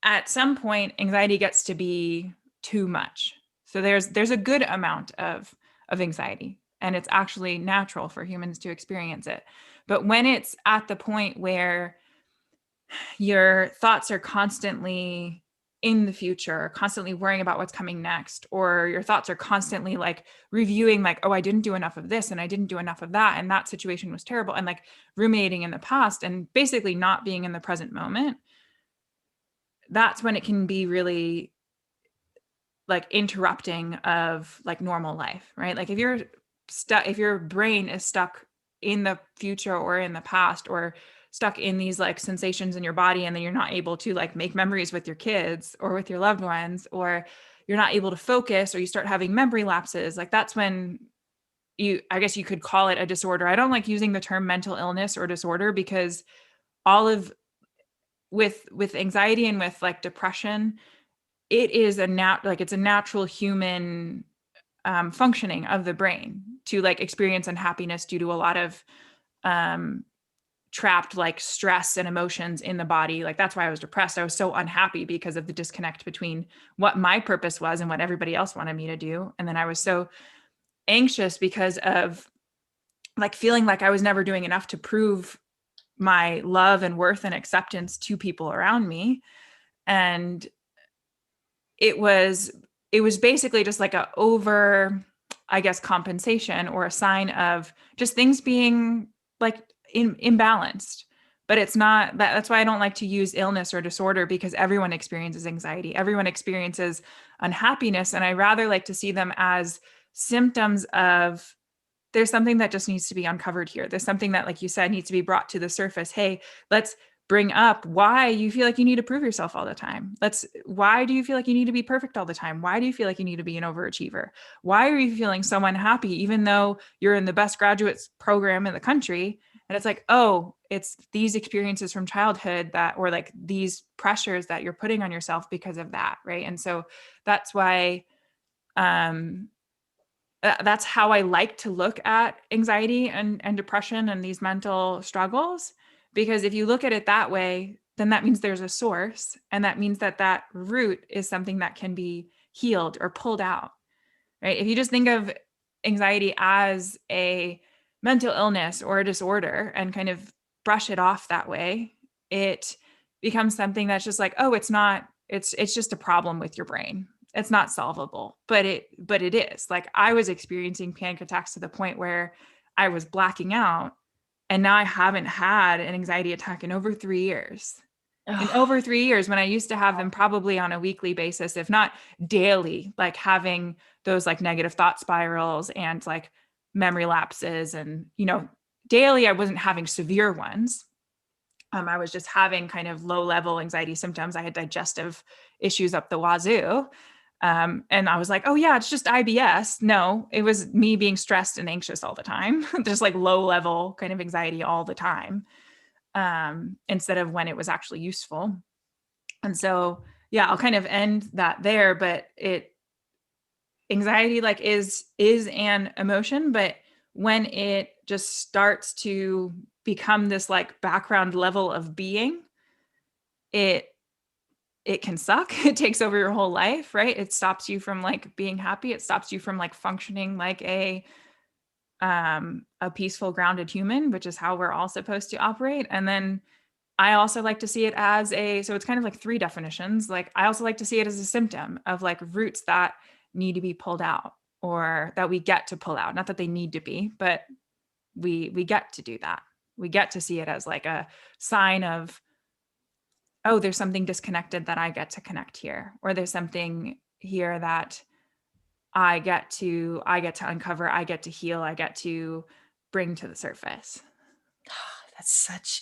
at some point, anxiety gets to be too much. So there's a good amount of anxiety, and it's actually natural for humans to experience it. But when it's at the point where your thoughts are constantly in the future, constantly worrying about what's coming next, or your thoughts are constantly like reviewing, like, oh, I didn't do enough of this and I didn't do enough of that, and that situation was terrible, and like ruminating in the past and basically not being in the present moment, that's when it can be really like interrupting of like normal life, right? Like if you're stuck, if your brain is stuck in the future or in the past, or stuck in these like sensations in your body, and then you're not able to like make memories with your kids or with your loved ones, or you're not able to focus, or you start having memory lapses, like that's when I guess you could call it a disorder. I don't like using the term mental illness or disorder, because all of with anxiety and with like depression, it is it's a natural human functioning of the brain to like experience unhappiness due to a lot of um, trapped like stress and emotions in the body. Like that's why I was depressed. I was so unhappy because of the disconnect between what my purpose was and what everybody else wanted me to do. And then I was so anxious because of like feeling like I was never doing enough to prove my love and worth and acceptance to people around me. And it was basically just like a over, I guess, compensation, or a sign of just things being like imbalanced. But it's not that. That's why I don't like to use illness or disorder, because everyone experiences anxiety, everyone experiences unhappiness, and I rather like to see them as symptoms of, there's something that just needs to be uncovered here. There's something that, like you said, needs to be brought to the surface. Hey, let's bring up why you feel like you need to prove yourself all the time. Why do you feel like you need to be perfect all the time? Why do you feel like you need to be an overachiever? Why are you feeling so unhappy, even though you're in the best graduate program in the country? And it's like, oh, it's these experiences from childhood that, or like these pressures that you're putting on yourself because of that. Right. And so that's why, um, that's how I like to look at anxiety and depression and these mental struggles. Because if you look at it that way, then that means there's a source. And that means that that root is something that can be healed or pulled out, right? If you just think of anxiety as a mental illness or a disorder and kind of brush it off that way, it becomes something that's just like, oh, it's just a problem with your brain. It's not solvable. But it is. Like I was experiencing panic attacks to the point where I was blacking out, and now I haven't had an anxiety attack in over 3 years. In Ugh. over 3 years, when I used to have them probably on a weekly basis, if not daily, like having those like negative thought spirals and like memory lapses, and daily I wasn't having severe ones, I was just having kind of low level anxiety symptoms. I had digestive issues up the wazoo. And I was like, oh yeah, it's just IBS. No, it was me being stressed and anxious all the time, just like low level kind of anxiety all the time, instead of when it was actually useful. And so, yeah, I'll kind of end that there, but anxiety like is an emotion, but when it just starts to become this like background level of being, it it can suck. It takes over your whole life, right? It stops you from like being happy. It stops you from like functioning like a peaceful, grounded human, which is how we're all supposed to operate. And then I also like to see it as so it's kind of like three definitions. Like I also like to see it as a symptom of like roots that need to be pulled out or that we get to pull out. Not that they need to be, but we get to do that. We get to see it as like a sign of, oh, there's something disconnected that I get to connect here, or there's something here that I get to uncover, I get to heal, I get to bring to the surface.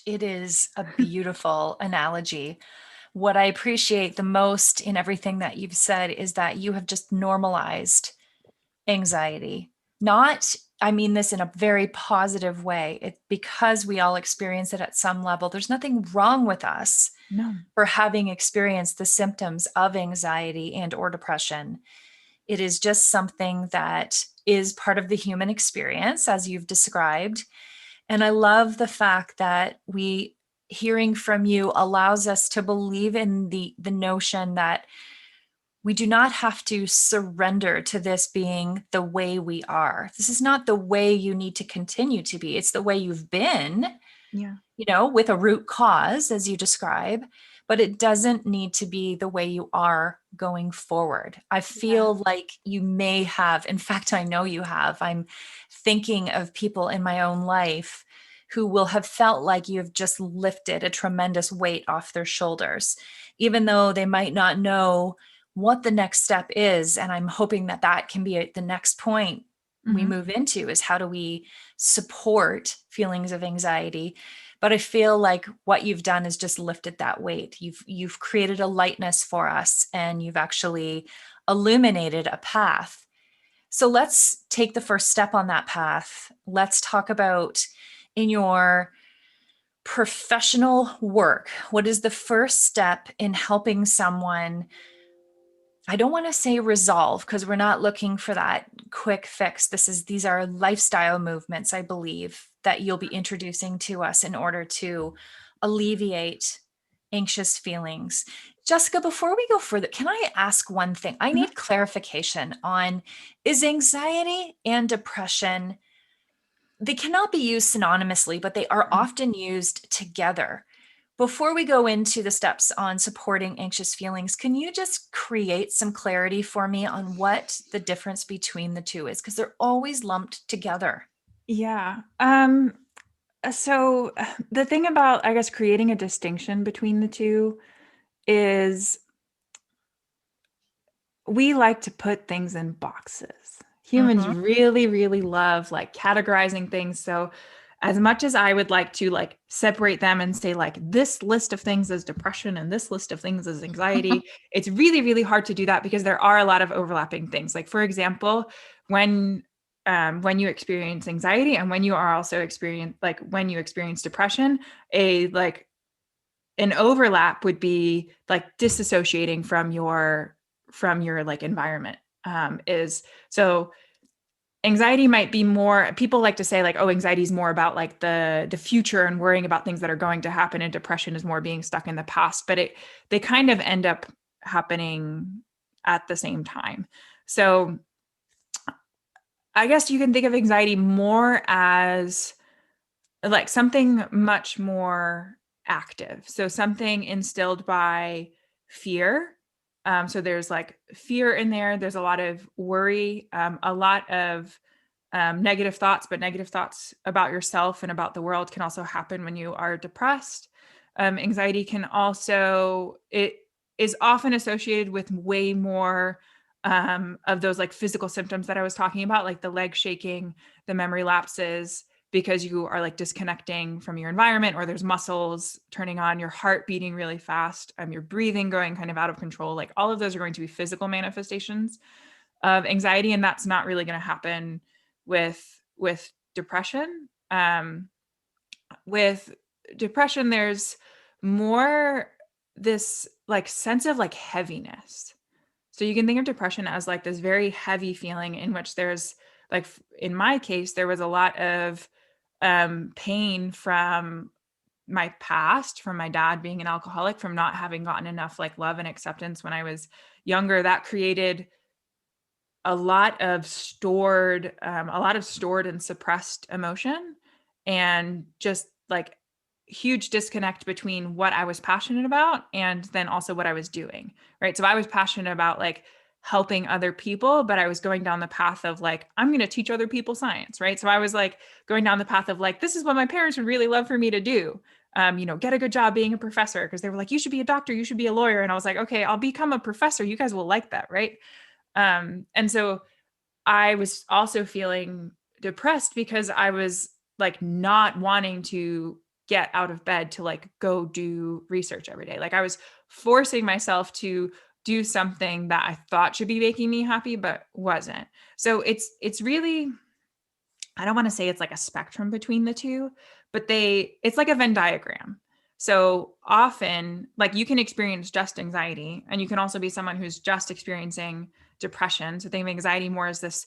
It is a beautiful analogy. What I appreciate the most in everything that you've said is that you have just normalized anxiety. Not, I mean this in a very positive way. It's because we all experience it at some level. There's nothing wrong with us No. for having experienced the symptoms of anxiety and or depression. It is just something that is part of the human experience, as you've described. And I love the fact that hearing from you allows us to believe in the notion that we do not have to surrender to this being the way we are. This is not the way you need to continue to be. It's the way you've been, Yeah. with a root cause, as you describe, but it doesn't need to be the way you are going forward. I Yeah. feel like you may have, in fact, I know you have. I'm thinking of people in my own life who will have felt like you've just lifted a tremendous weight off their shoulders, even though they might not know what the next step is. And I'm hoping that that can be the next point we Mm-hmm. move into, is how do we support feelings of anxiety. But I feel like what you've done is just lifted that weight. You've created a lightness for us, and you've actually illuminated a path. So let's take the first step on that path. Let's talk about, in your professional work, what is the first step in helping someone? I don't want to say resolve, because we're not looking for that quick fix. These are lifestyle movements, I believe, that you'll be introducing to us in order to alleviate anxious feelings. Jessica, before we go further, can I ask one thing? I Mm-hmm. need clarification on, is anxiety and depression, they cannot be used synonymously, but they are often used together. Before we go into the steps on supporting anxious feelings, can you just create some clarity for me on what the difference between the two is? Because they're always lumped together. Yeah. So the thing about, I guess, creating a distinction between the two is we like to put things in boxes. Humans Mm-hmm. really, really love like categorizing things. So as much as I would like to like separate them and say like this list of things is depression and this list of things is anxiety, it's really, really hard to do that because there are a lot of overlapping things. Like for example, when you experience anxiety and when you are also when you experience depression, an overlap would be like disassociating from your like environment. Is so anxiety might be more, people like to say like, oh, anxiety is more about like the future and worrying about things that are going to happen, and depression is more being stuck in the past, but they kind of end up happening at the same time. So I guess you can think of anxiety more as like something much more active. So something instilled by fear. So there's like fear in there. There's a lot of worry, a lot of negative thoughts, but negative thoughts about yourself and about the world can also happen when you are depressed. Anxiety can also, it is often associated with way more of those like physical symptoms that I was talking about, like the leg shaking, the memory lapses, because you are like disconnecting from your environment, or there's muscles turning on, your heart beating really fast, your breathing going kind of out of control. Like all of those are going to be physical manifestations of anxiety, and that's not really going to happen with depression. With depression, there's more this like sense of like heaviness. So you can think of depression as like this very heavy feeling in which there's like, in my case, there was a lot of pain from my past, from my dad being an alcoholic, from not having gotten enough like love and acceptance when I was younger. That created a lot of stored and suppressed emotion, and just like huge disconnect between what I was passionate about and then also what I was doing. Right. So I was passionate about like helping other people, but I was going down the path of like, I'm going to teach other people science. Right. So I was like going down the path of like, this is what my parents would really love for me to do. Get a good job being a professor, because they were like, you should be a doctor, you should be a lawyer. And I was like, okay, I'll become a professor. You guys will like that. Right. And so I was also feeling depressed because I was like not wanting to get out of bed to like go do research every day. Like I was forcing myself to do something that I thought should be making me happy, but wasn't. So it's really, I don't want to say it's like a spectrum between the two, but it's like a Venn diagram. So often, like you can experience just anxiety, and you can also be someone who's just experiencing depression. So think of anxiety more as this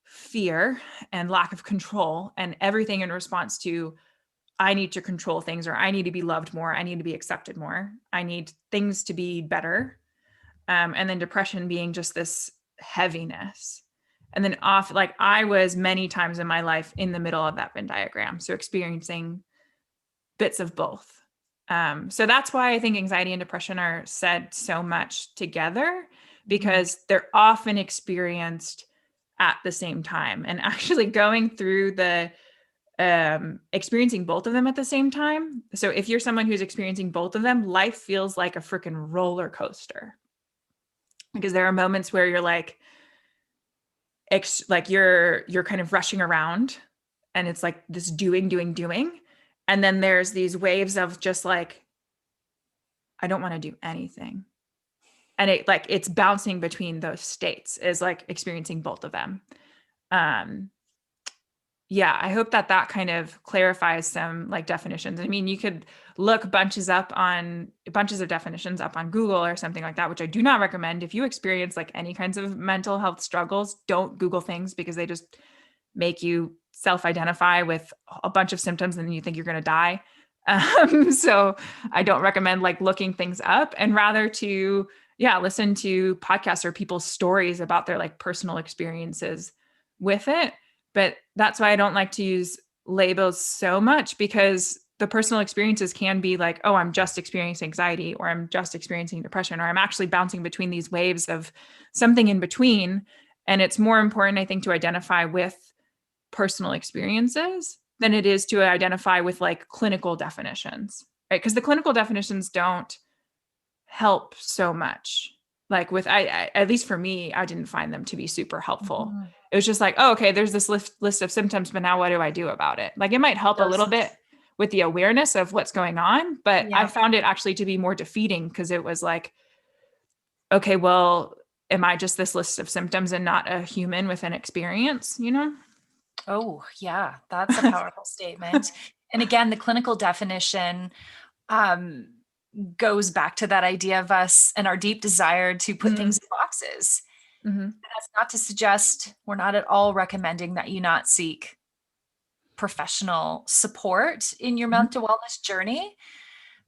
fear and lack of control, and everything in response to, I need to control things, or I need to be loved more, I need to be accepted more, I need things to be better. And then depression being just this heaviness. And then like I was many times in my life in the middle of that Venn diagram. So experiencing bits of both. So that's why I think anxiety and depression are said so much together, because they're often experienced at the same time. And actually going through the experiencing both of them at the same time. So if you're someone who's experiencing both of them, life feels like a freaking roller coaster, because there are moments where you're like, you're kind of rushing around, and it's like this doing. And then there's these waves of just like, I don't want to do anything. And it's bouncing between those states, is like experiencing both of them. Yeah, I hope that kind of clarifies some like definitions. I mean, you could look bunches of definitions up on Google or something like that, which I do not recommend. If you experience like any kinds of mental health struggles, don't Google things, because they just make you self-identify with a bunch of symptoms and then you think you're going to die. So I don't recommend like looking things up, and rather to, listen to podcasts or people's stories about their like personal experiences with it. But that's why I don't like to use labels so much, because the personal experiences can be like, oh, I'm just experiencing anxiety, or I'm just experiencing depression, or I'm actually bouncing between these waves of something in between. And it's more important, I think, to identify with personal experiences than it is to identify with like clinical definitions, right? Because the clinical definitions don't help so much. Like with, I at least for me, I didn't find them to be super helpful. It was just like, oh, okay, there's this list of symptoms, but now what do I do about it? Like it might help a little bit with the awareness of what's going on, but I found it actually to be more defeating, because it was like, okay, well, am I just this list of symptoms and not a human with an experience, Oh, yeah, that's a powerful statement. And again, the clinical definition goes back to that idea of us and our deep desire to put things in boxes. And that's not to suggest, we're not at all recommending that you not seek professional support in your mental wellness journey.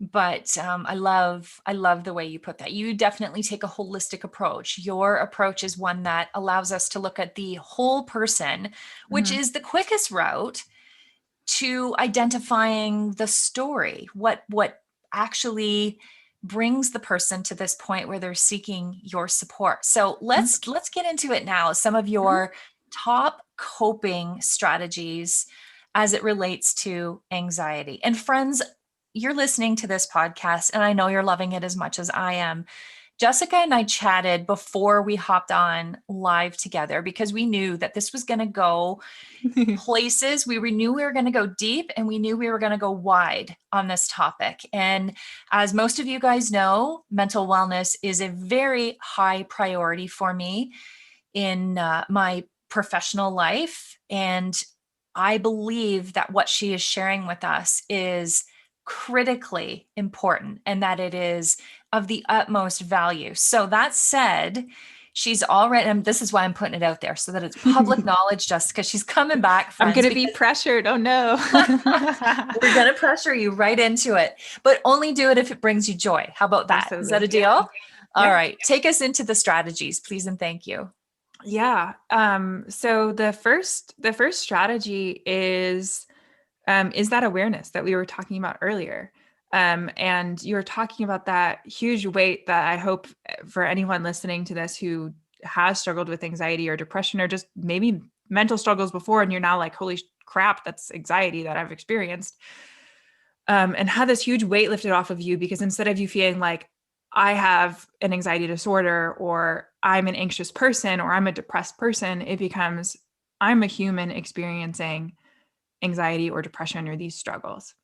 But I love the way you put that. You definitely take a holistic approach. Your approach is one that allows us to look at the whole person, which is the quickest route to identifying the story. What actually brings the person to this point where they're seeking your support. So let's get into it now. Some of your top coping strategies as it relates to anxiety. And friends, you're listening to this podcast, and I know you're loving it as much as I am. Jessica and I chatted before we hopped on live together because we knew that this was going to go places. We knew we were going to go deep, and we knew we were going to go wide on this topic. And as most of you guys know, mental wellness is a very high priority for me in my professional life. And I believe that what she is sharing with us is critically important and that it is of the utmost value. So, that said, she's already, and this is why I'm putting it out there so that it's public knowledge, Jessica. She's coming back, I'm friends, going to be because pressured. Oh no. we're going to pressure you right into it, but only do it if it brings you joy. How about that? Is that Absolutely. a deal? All Yeah. right. Take us into the strategies, please, and thank you. Yeah. So the first strategy is that awareness that we were talking about earlier. And you were talking about that huge weight that I hope for anyone listening to this who has struggled with anxiety or depression or just maybe mental struggles before, and you're now like, holy crap, that's anxiety that I've experienced. And had this huge weight lifted off of you, because instead of you feeling like I have an anxiety disorder or I'm an anxious person or I'm a depressed person, it becomes I'm a human experiencing anxiety or depression or these struggles.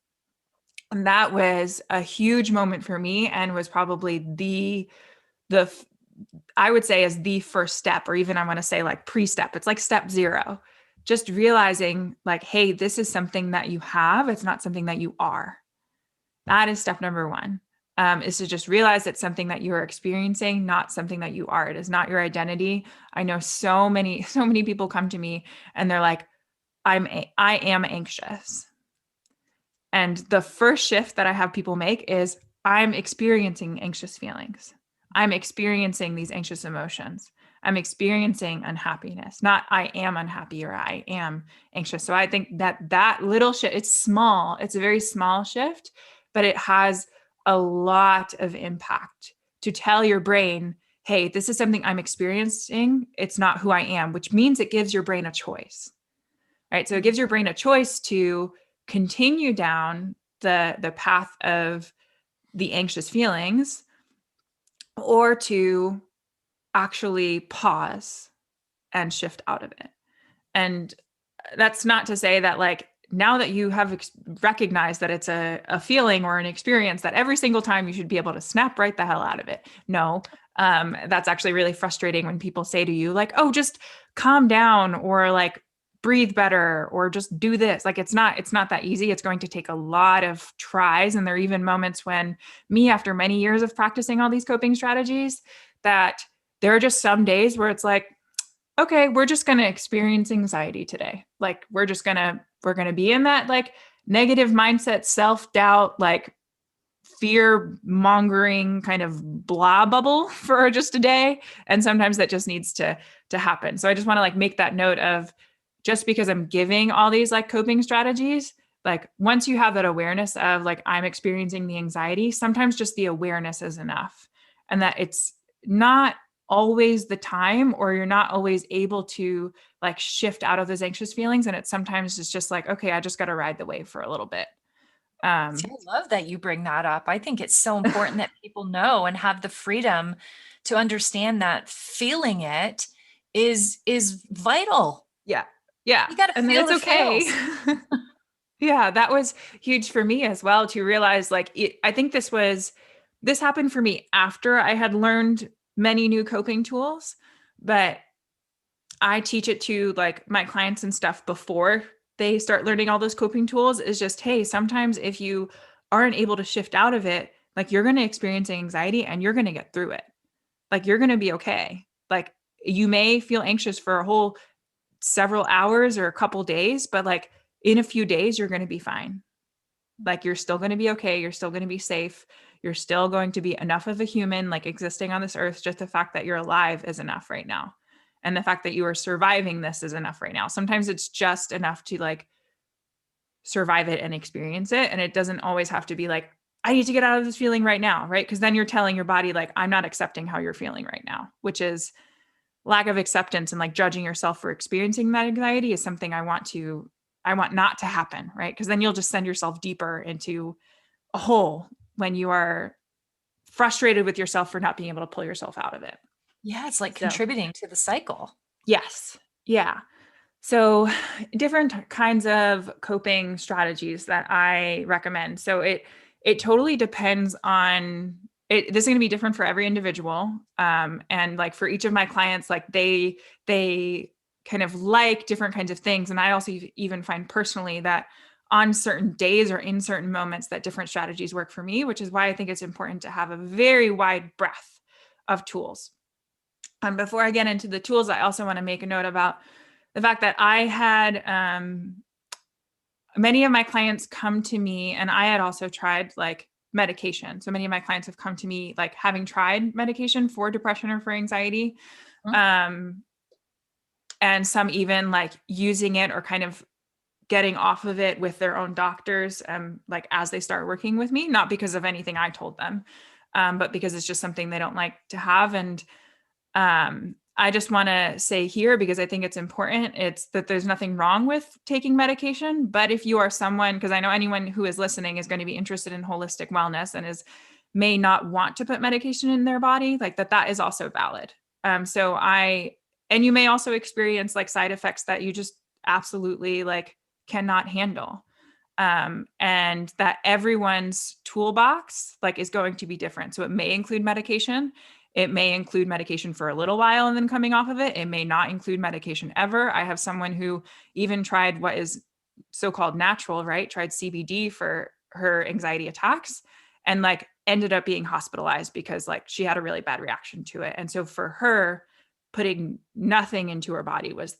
And that was a huge moment for me, and was probably the I would say is the first step, or even I want to say like pre-step. It's like step 0. Just realizing like, hey, this is something that you have. It's not something that you are. That is step number 1. Is to just realize it's something that you are experiencing, not something that you are. It is not your identity. I know so many people come to me and they're like, I am anxious. And the first shift that I have people make is I'm experiencing anxious feelings. I'm experiencing these anxious emotions. I'm experiencing unhappiness, not I am unhappy or I am anxious. So I think that little shift, it's small, it's a very small shift, but it has a lot of impact to tell your brain, hey, this is something I'm experiencing. It's not who I am, which means it gives your brain a choice, right? So it gives your brain a choice to continue down the path of the anxious feelings, or to actually pause and shift out of it. And that's not to say that like now that you have recognized that it's a feeling or an experience, that every single time you should be able to snap right the hell out of it. No, that's actually really frustrating when people say to you like, oh, just calm down, or like breathe better, or just do this. Like it's not that easy. It's going to take a lot of tries. And there are even moments when me, after many years of practicing all these coping strategies, that there are just some days where it's like, okay, we're just going to experience anxiety today. Like we're going to be in that like negative mindset, self-doubt, like fear mongering kind of blah bubble for just a day. And sometimes that just needs to happen. So I just want to like make that note of, just because I'm giving all these like coping strategies, like once you have that awareness of like, I'm experiencing the anxiety, sometimes just the awareness is enough. And that it's not always the time, or you're not always able to like shift out of those anxious feelings. And it's sometimes it's just like, okay, I just got to ride the wave for a little bit. See, I love that you bring that up. I think it's so important that people know and have the freedom to understand that feeling it is vital. Yeah. Yeah. You got to And then feel it's the okay. feels. Yeah, that was huge for me as well, to realize like I think this happened for me after I had learned many new coping tools, but I teach it to like my clients and stuff before they start learning all those coping tools, is just, hey, sometimes if you aren't able to shift out of it, like you're going to experience anxiety and you're going to get through it. Like you're going to be okay. Like you may feel anxious for a whole several hours or a couple days, but like in a few days, you're going to be fine. Like you're still going to be okay. You're still going to be safe. You're still going to be enough of a human, like existing on this earth. Just the fact that you're alive is enough right now. And the fact that you are surviving this is enough right now. Sometimes it's just enough to like survive it and experience it. And it doesn't always have to be like, I need to get out of this feeling right now, right? Because then you're telling your body, like, I'm not accepting how you're feeling right now, which is lack of acceptance, and like judging yourself for experiencing that anxiety is something I want not to happen, right? Because then you'll just send yourself deeper into a hole when you are frustrated with yourself for not being able to pull yourself out of it. Yeah, it's like So, contributing to the cycle. yes. Yeah. So different kinds of coping strategies that I recommend. So it totally depends on it. This is going to be different for every individual. And like for each of my clients, like they kind of like different kinds of things. And I also even find personally that on certain days or in certain moments that different strategies work for me, which is why I think it's important to have a very wide breadth of tools. Before I get into the tools, I also want to make a note about the fact that I had many of my clients come to me, and I had also tried like medication. So many of my clients have come to me like having tried medication for depression or for anxiety. Um, and some even like using it or kind of getting off of it with their own doctors, like as they start working with me, not because of anything I told them, but because it's just something they don't like to have. And I just want to say here, because I think it's important, it's that there's nothing wrong with taking medication. But if you are someone, because I know anyone who is listening is going to be interested in holistic wellness and may not want to put medication in their body, like that is also valid. And you may also experience like side effects that you just absolutely like cannot handle. And that everyone's toolbox like is going to be different. So it may include medication. It may include medication for a little while and then coming off of it. It may not include medication ever. I have someone who even tried what is so-called natural, right? Tried CBD for her anxiety attacks and like ended up being hospitalized because like she had a really bad reaction to it. And so for her, putting nothing into her body was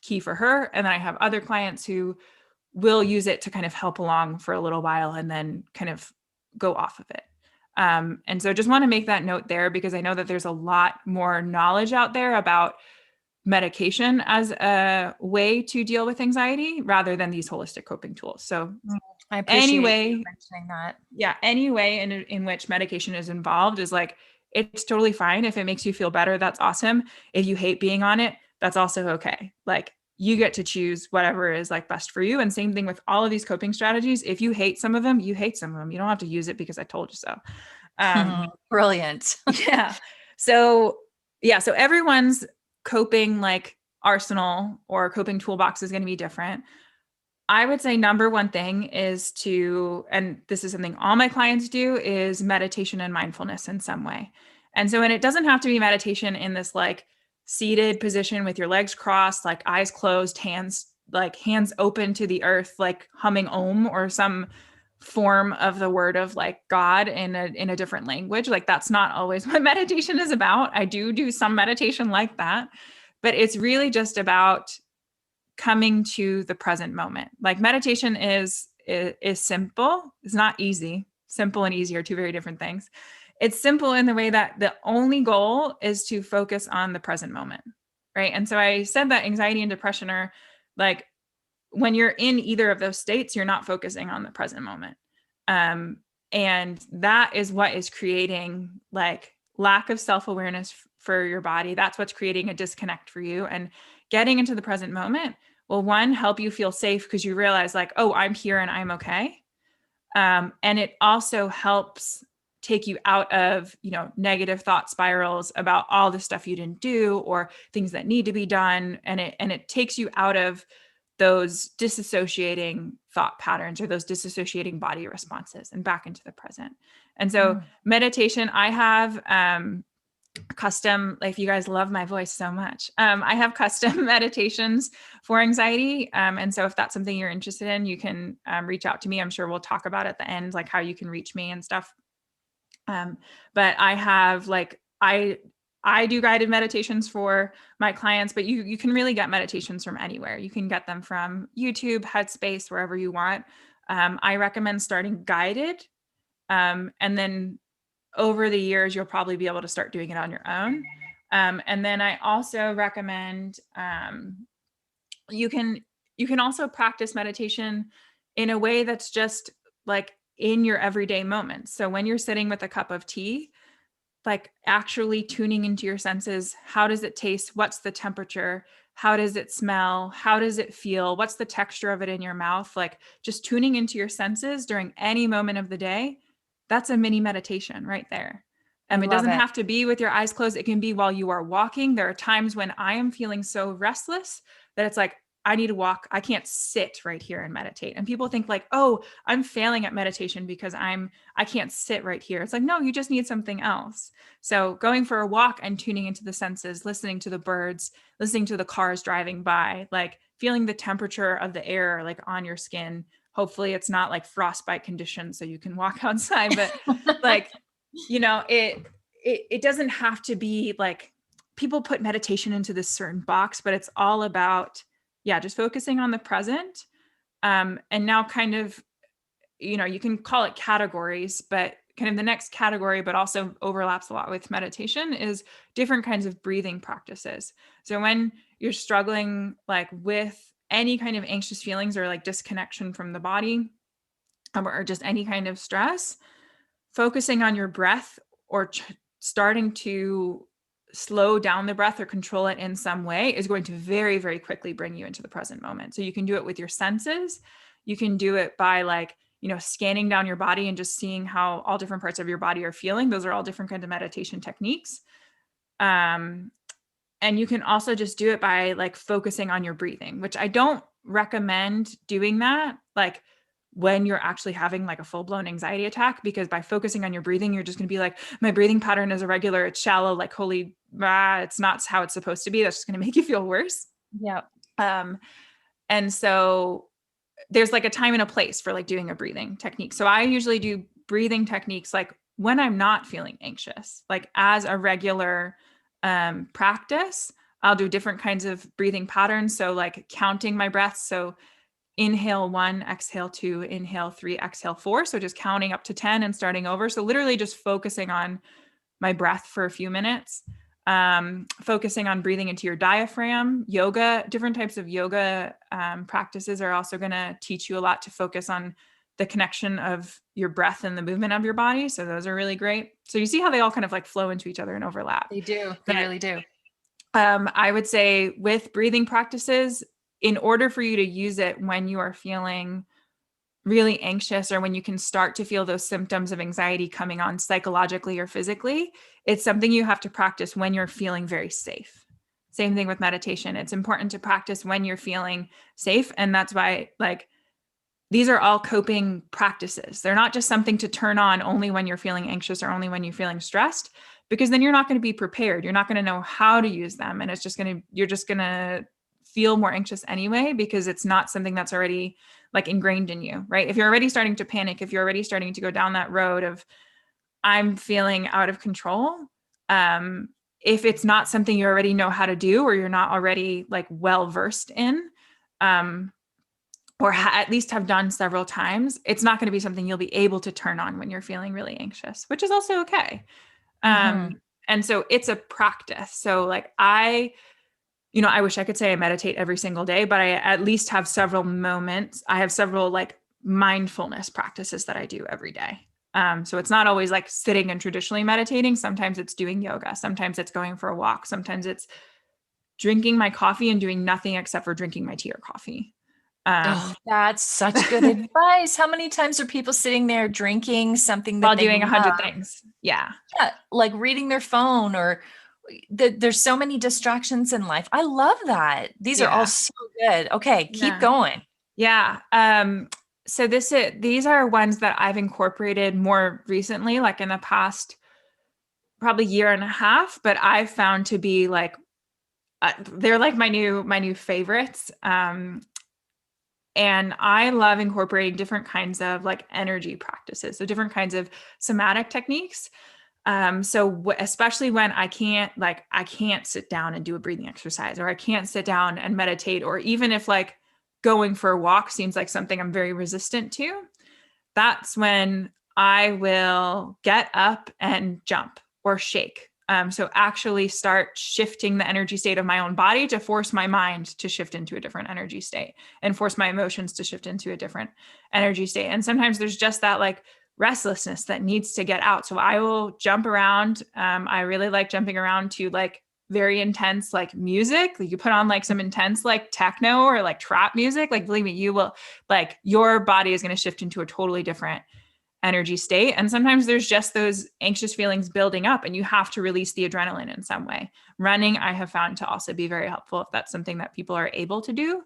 key for her. And then I have other clients who will use it to kind of help along for a little while and then kind of go off of it. And so just want to make that note there, because I know that there's a lot more knowledge out there about medication as a way to deal with anxiety rather than these holistic coping tools. So I appreciate you anyway, mentioning that. yeah, any way in which medication is involved is like, it's totally fine. If it makes you feel better, that's awesome. If you hate being on it, that's also okay. Like you get to choose whatever is like best for you. And same thing with all of these coping strategies. If you hate some of them, you hate some of them. You don't have to use it because I told you so. Brilliant. Yeah. So yeah, so everyone's coping like arsenal or coping toolbox is going to be different. I would say number one thing is and this is something all my clients do, is meditation and mindfulness in some way. And so, and it doesn't have to be meditation in this like seated position with your legs crossed, like eyes closed, hands open to the earth, like humming Om or some form of the word of like God in a different language. Like that's not always what meditation is about. I do some meditation like that, but it's really just about coming to the present moment. Like meditation is simple. It's not easy. Simple and easy are two very different things. It's simple in the way that the only goal is to focus on the present moment, right? And so I said that anxiety and depression are like, when you're in either of those states, you're not focusing on the present moment. And that is what is creating like lack of self-awareness for your body. That's what's creating a disconnect for you. And getting into the present moment will, one, help you feel safe because you realize like, oh, I'm here and I'm okay. And it also helps take you out of, negative thought spirals about all the stuff you didn't do or things that need to be done. And it takes you out of those disassociating thought patterns or those disassociating body responses and back into the present. And so meditation, I have custom, like you guys love my voice so much. I have custom meditations for anxiety. And so if that's something you're interested in, you can reach out to me. I'm sure we'll talk about at the end, like how you can reach me and stuff. But I have like, I do guided meditations for my clients, but you can really get meditations from anywhere. You can get them from YouTube, Headspace, wherever you want. I recommend starting guided. And then over the years, you'll probably be able to start doing it on your own. And then I also recommend you can also practice meditation in a way that's just like in your everyday moments. So when you're sitting with a cup of tea, like actually tuning into your senses. How does it taste? What's the temperature? How does it smell? How does it feel? What's the texture of it in your mouth? Like just tuning into your senses during any moment of the day. That's a mini meditation right there. I It love doesn't it. have to be with your eyes closed. It can be while you are walking. There are times when I am feeling so restless that it's like, I need to walk. I can't sit right here and meditate. And people think like, oh, I'm failing at meditation because I can't sit right here. It's like, no, you just need something else. So going for a walk and tuning into the senses, listening to the birds, listening to the cars driving by, like feeling the temperature of the air like on your skin. Hopefully it's not like frostbite conditions so you can walk outside, but like, it doesn't have to be like, people put meditation into this certain box, but it's all about, yeah, just focusing on the present. And now kind of, you can call it categories, but kind of the next category, but also overlaps a lot with meditation, is different kinds of breathing practices. So when you're struggling like with any kind of anxious feelings or like disconnection from the body, or just any kind of stress, focusing on your breath or starting to slow down the breath or control it in some way is going to very, very quickly bring you into the present moment. So you can do it with your senses. You can do it by like, scanning down your body and just seeing how all different parts of your body are feeling. Those are all different kinds of meditation techniques. And you can also just do it by like focusing on your breathing, which I don't recommend doing that like when you're actually having like a full-blown anxiety attack, because by focusing on your breathing, you're just going to be like, my breathing pattern is irregular, it's shallow, like holy, it's not how it's supposed to be. That's just going to make you feel worse. Yeah. And so there's like a time and a place for like doing a breathing technique. So I usually do breathing techniques like when I'm not feeling anxious, like as a regular practice. I'll do different kinds of breathing patterns. So like counting my breaths. So inhale 1, exhale 2, inhale 3, exhale 4. So just counting up to 10 and starting over. So literally just focusing on my breath for a few minutes, focusing on breathing into your diaphragm. Yoga, different types of yoga practices are also going to teach you a lot to focus on the connection of your breath and the movement of your body. So those are really great. So you see how they all kind of like flow into each other and overlap. They do. They really do. I would say with breathing practices, in order for you to use it when you are feeling really anxious or when you can start to feel those symptoms of anxiety coming on psychologically or physically, it's something you have to practice when you're feeling very safe. Same thing with meditation. It's important to practice when you're feeling safe. And that's why, like, these are all coping practices. They're not just something to turn on only when you're feeling anxious or only when you're feeling stressed, because then you're not going to be prepared. You're not going to know how to use them. And you're just going to feel more anxious anyway, because it's not something that's already like ingrained in you, right? If you're already starting to panic, if you're already starting to go down that road of I'm feeling out of control, if it's not something you already know how to do, or you're not already like well versed in, or at least have done several times, it's not going to be something you'll be able to turn on when you're feeling really anxious, which is also okay. And so it's a practice. So like I wish I could say I meditate every single day, but I at least have several moments. I have several like mindfulness practices that I do every day. So it's not always like sitting and traditionally meditating. Sometimes it's doing yoga. Sometimes it's going for a walk. Sometimes it's drinking my coffee and doing nothing except for drinking my tea or coffee. Oh, that's such good advice. How many times are people sitting there drinking something that While they doing love? 100 things. Yeah. Yeah, like reading their phone, or there's so many distractions in life. I love that. These are all Yeah. so good. Okay, keep Yeah. going. Yeah. So these are ones that I've incorporated more recently, like in the past probably year and a half, but I've found to be like they're like my new favorites. And I love incorporating different kinds of like energy practices, so different kinds of somatic techniques. Especially when I can't sit down and do a breathing exercise, or I can't sit down and meditate, or even if like going for a walk seems like something I'm very resistant to, that's when I will get up and jump or shake. So actually start shifting the energy state of my own body to force my mind to shift into a different energy state, and force my emotions to shift into a different energy state. And sometimes there's just that like restlessness that needs to get out. So I will jump around. I really like jumping around to like very intense like music. Like you put on like some intense like techno or like trap music, like believe me, you will, like your body is going to shift into a totally different energy state. And sometimes there's just those anxious feelings building up and you have to release the adrenaline in some way. Running, I have found to also be very helpful if that's something that people are able to do.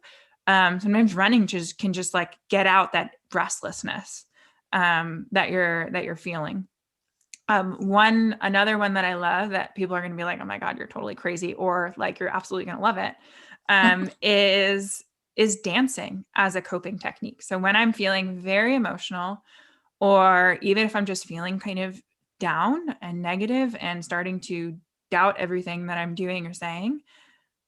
Sometimes running can just like get out that restlessness that you're feeling. Another one that I love that people are going to be like, oh my God, you're totally crazy, or like, you're absolutely going to love it, is dancing as a coping technique. So when I'm feeling very emotional, or even if I'm just feeling kind of down and negative and starting to doubt everything that I'm doing or saying,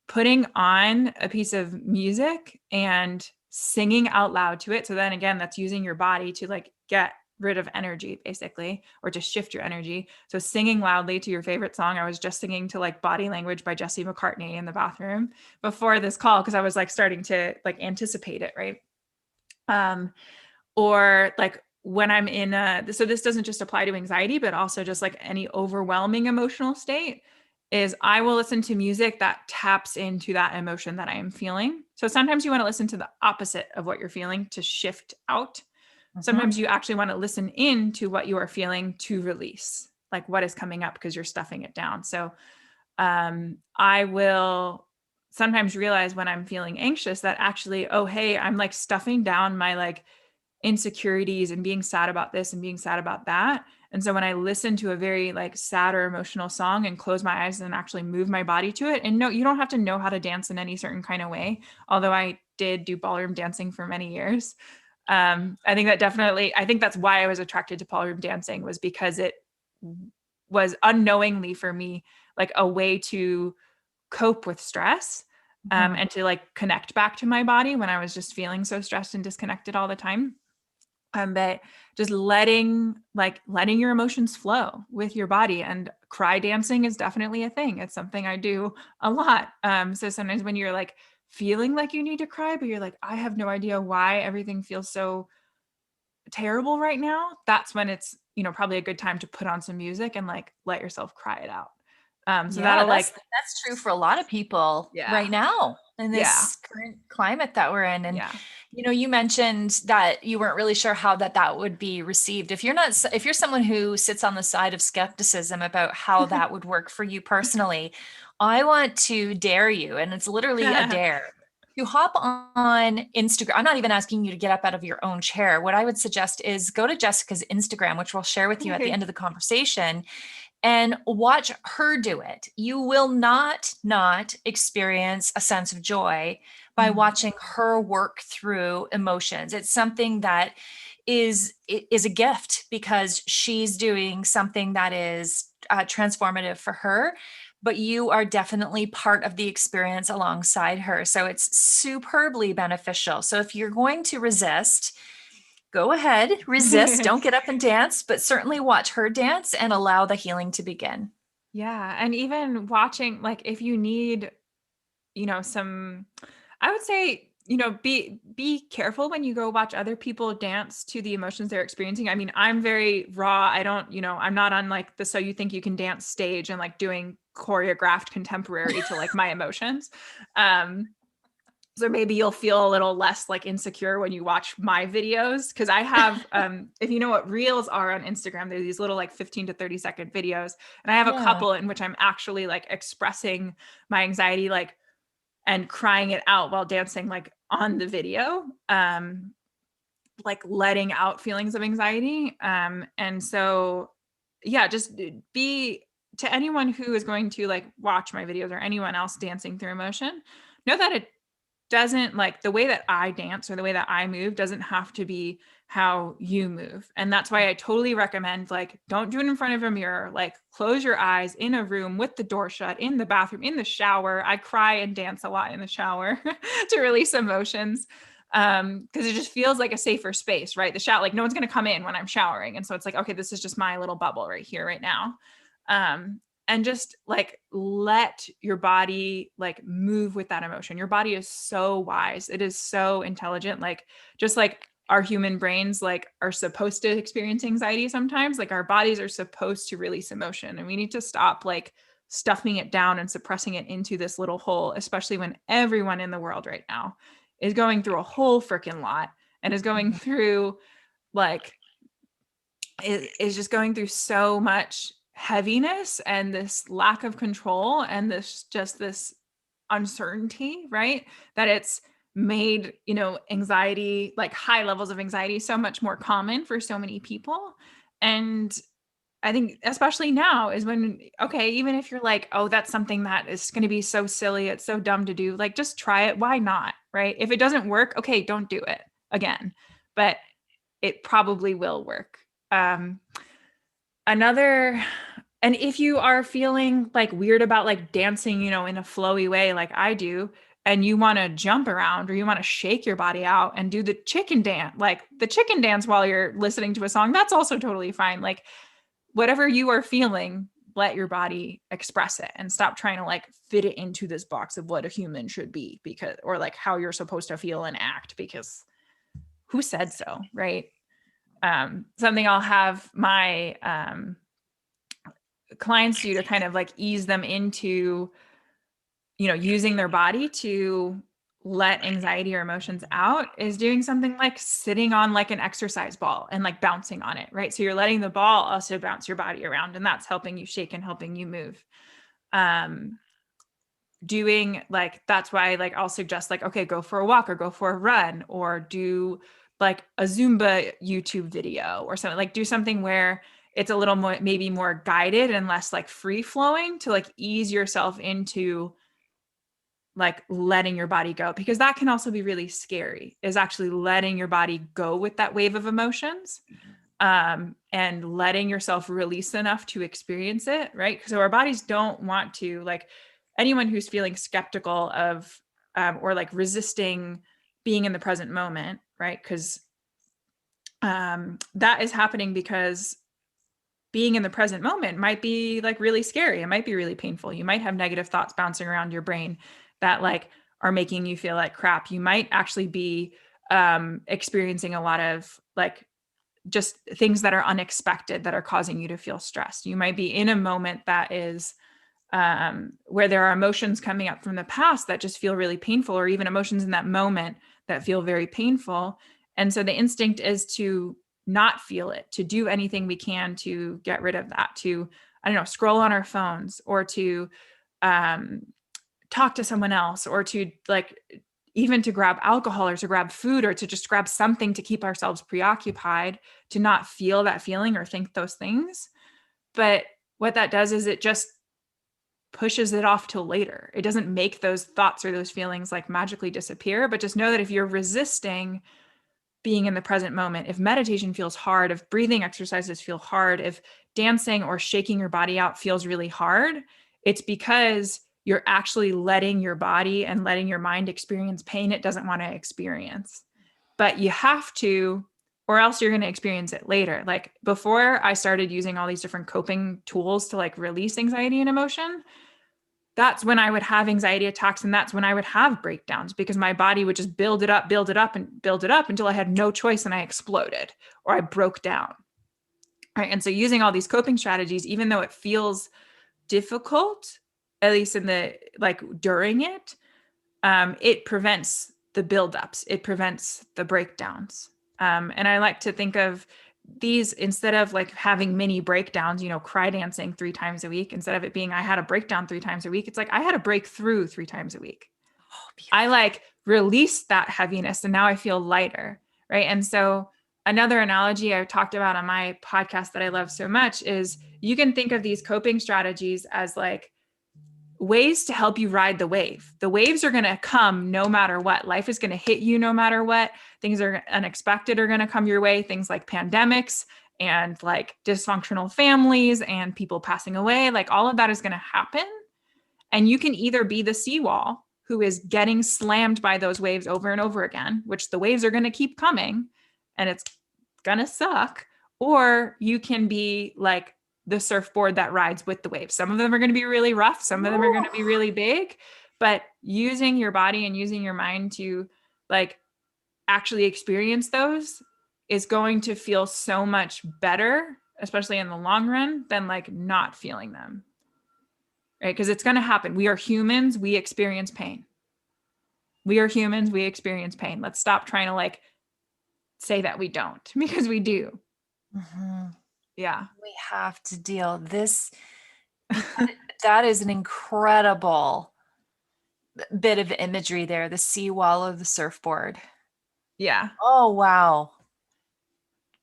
putting on a piece of music and singing out loud to it. So then again, that's using your body to like get rid of energy basically, or to shift your energy. So singing loudly to your favorite song. I was just singing to like Body Language by Jesse McCartney in the bathroom before this call, because I was like starting to like anticipate it, right? Or like when I'm in so this doesn't just apply to anxiety, but also just like any overwhelming emotional state, is I will listen to music that taps into that emotion that I am feeling. So sometimes you want to listen to the opposite of what you're feeling to shift out. Sometimes you actually want to listen in to what you are feeling to release, like what is coming up because you're stuffing it down. So I will sometimes realize when I'm feeling anxious that actually, oh, hey, I'm like stuffing down my like insecurities and being sad about this and being sad about that. And so when I listen to a very like sad or emotional song and close my eyes and actually move my body to it, and no, you don't have to know how to dance in any certain kind of way. Although I did do ballroom dancing for many years. I think that's why I was attracted to ballroom dancing, was because it was unknowingly for me, like a way to cope with stress, and to like connect back to my body when I was just feeling so stressed and disconnected all the time. But just letting your emotions flow with your body, and cry dancing is definitely a thing. It's something I do a lot. So sometimes when you're like feeling like you need to cry, but you're like, I have no idea why everything feels so terrible right now, that's when it's, probably a good time to put on some music and like let yourself cry it out. So Yeah, that'll like, that's true for a lot of people yeah, right now in yeah, this current climate that we're in. And yeah. you mentioned that you weren't really sure how that would be received. If you're someone who sits on the side of skepticism about how that would work for you personally, I want to dare you, and it's literally a dare, to hop on Instagram. I'm not even asking you to get up out of your own chair. What I would suggest is go to Jessica's Instagram, which we'll share with you at the end of the conversation, and watch her do it. You will not experience a sense of joy by watching her work through emotions. It's something that is a gift, because she's doing something that is transformative for her, but you are definitely part of the experience alongside her. So it's superbly beneficial. So if you're going to resist, go ahead, resist, don't get up and dance, but certainly watch her dance and allow the healing to begin. Yeah. And even watching, like, if you need, some, I would say, be careful when you go watch other people dance to the emotions they're experiencing. I mean, I'm very raw. I don't, I'm not on like the So You Think You Can Dance stage and like doing choreographed contemporary to like my emotions. So maybe you'll feel a little less like insecure when you watch my videos. Cause I have, if you know what reels are on Instagram, they're these little like 15 to 30-second videos. And I have a Yeah. couple in which I'm actually like expressing my anxiety, like, and crying it out while dancing, like on the video, like letting out feelings of anxiety. And so, yeah, just be, to anyone who is going to like watch my videos or anyone else dancing through emotion, know that it doesn't, like, the way that I dance or the way that I move doesn't have to be how you move. And that's why I totally recommend, like, don't do it in front of a mirror. Like, close your eyes in a room with the door shut, in the bathroom, in the shower. I cry and dance a lot in the shower to release emotions. Because it just feels like a safer space, right? The shower, like, no one's going to come in when I'm showering. And so it's like, okay, this is just my little bubble right here, right now. And just like let your body like move with that emotion. Your body is so wise. It is so intelligent. Like, just like our human brains like are supposed to experience anxiety sometimes, like our bodies are supposed to release emotion, and we need to stop like stuffing it down and suppressing it into this little hole, especially when everyone in the world right now is going through a whole freaking lot and is going through like is just going through so much heaviness and this lack of control and this uncertainty, right? That it's made, anxiety, like high levels of anxiety, so much more common for so many people. And I think especially now is when, okay, even if you're like, oh, that's something that is going to be so silly, it's so dumb to do, like just try it. Why not? Right? If it doesn't work, okay, don't do it again. But it probably will work. Um, another, and if you are feeling like weird about like dancing, in a flowy way, like I do, and you want to jump around or you want to shake your body out and do the chicken dance, like the chicken dance while you're listening to a song, that's also totally fine. Like whatever you are feeling, let your body express it and stop trying to like fit it into this box of what a human should be, because, or like how you're supposed to feel and act, because who said so, right? Something I'll have my clients do to kind of like ease them into, using their body to let anxiety or emotions out is doing something like sitting on like an exercise ball and like bouncing on it, right? So you're letting the ball also bounce your body around, and that's helping you shake and helping you move. Doing like, that's why like I'll suggest like, okay, go for a walk or go for a run or do like a Zumba YouTube video or something, like do something where it's a little more, maybe more guided and less like free flowing, to like ease yourself into like letting your body go, because that can also be really scary, is actually letting your body go with that wave of emotions, and letting yourself release enough to experience it, right? So our bodies don't want to, like anyone who's feeling skeptical of or like resisting being in the present moment, right? Because that is happening because being in the present moment might be like really scary. It might be really painful. You might have negative thoughts bouncing around your brain that like are making you feel like crap. You might actually be experiencing a lot of like just things that are unexpected that are causing you to feel stressed. You might be in a moment that is where there are emotions coming up from the past that just feel really painful, or even emotions in that moment that feel very painful. And so the instinct is to not feel it, to do anything we can to get rid of that, to, I don't know, scroll on our phones, or to um, talk to someone else, or to like even to grab alcohol or to grab food or to just grab something to keep ourselves preoccupied, to not feel that feeling or think those things. But what that does is it just pushes it off till later. It doesn't make those thoughts or those feelings like magically disappear, but just know that if you're resisting being in the present moment, if meditation feels hard, if breathing exercises feel hard, if dancing or shaking your body out feels really hard, it's because you're actually letting your body and letting your mind experience pain it doesn't want to experience. But you have to, or else you're going to experience it later. Like before I started using all these different coping tools to like release anxiety and emotion, that's when I would have anxiety attacks, and that's when I would have breakdowns, because my body would just build it up, build it up, and build it up until I had no choice and I exploded or I broke down. Right. And so using all these coping strategies, even though it feels difficult, at least in the like during it, it prevents the buildups, it prevents the breakdowns. And I like to think of these, instead of like having mini breakdowns, cry dancing 3 times a week, instead of it being I had a breakdown 3 times a week, it's like I had a breakthrough 3 times a week. Oh, I beautiful. like released that heaviness and now I feel lighter. Right. And so another analogy I talked about on my podcast that I love so much is you can think of these coping strategies as like ways to help you ride the wave. The waves are going to come no matter what. Life is going to hit you no matter what. Things are unexpected are going to come your way. Things like pandemics and like dysfunctional families and people passing away, like all of that is going to happen. And you can either be the seawall who is getting slammed by those waves over and over again, which the waves are going to keep coming and it's going to suck, or you can be like the surfboard that rides with the waves. Some of them are going to be really rough, some of them are going to be really big, but using your body and using your mind to like actually experience those is going to feel so much better, especially in the long run, than like not feeling them. Right? Because it's going to happen. We are humans. We experience pain. We are humans. We experience pain. Let's stop trying to like say that we don't, because we do. Mm-hmm. Yeah. We have to deal this. That is an incredible bit of imagery there, the seawall of the surfboard. Yeah. Oh, wow.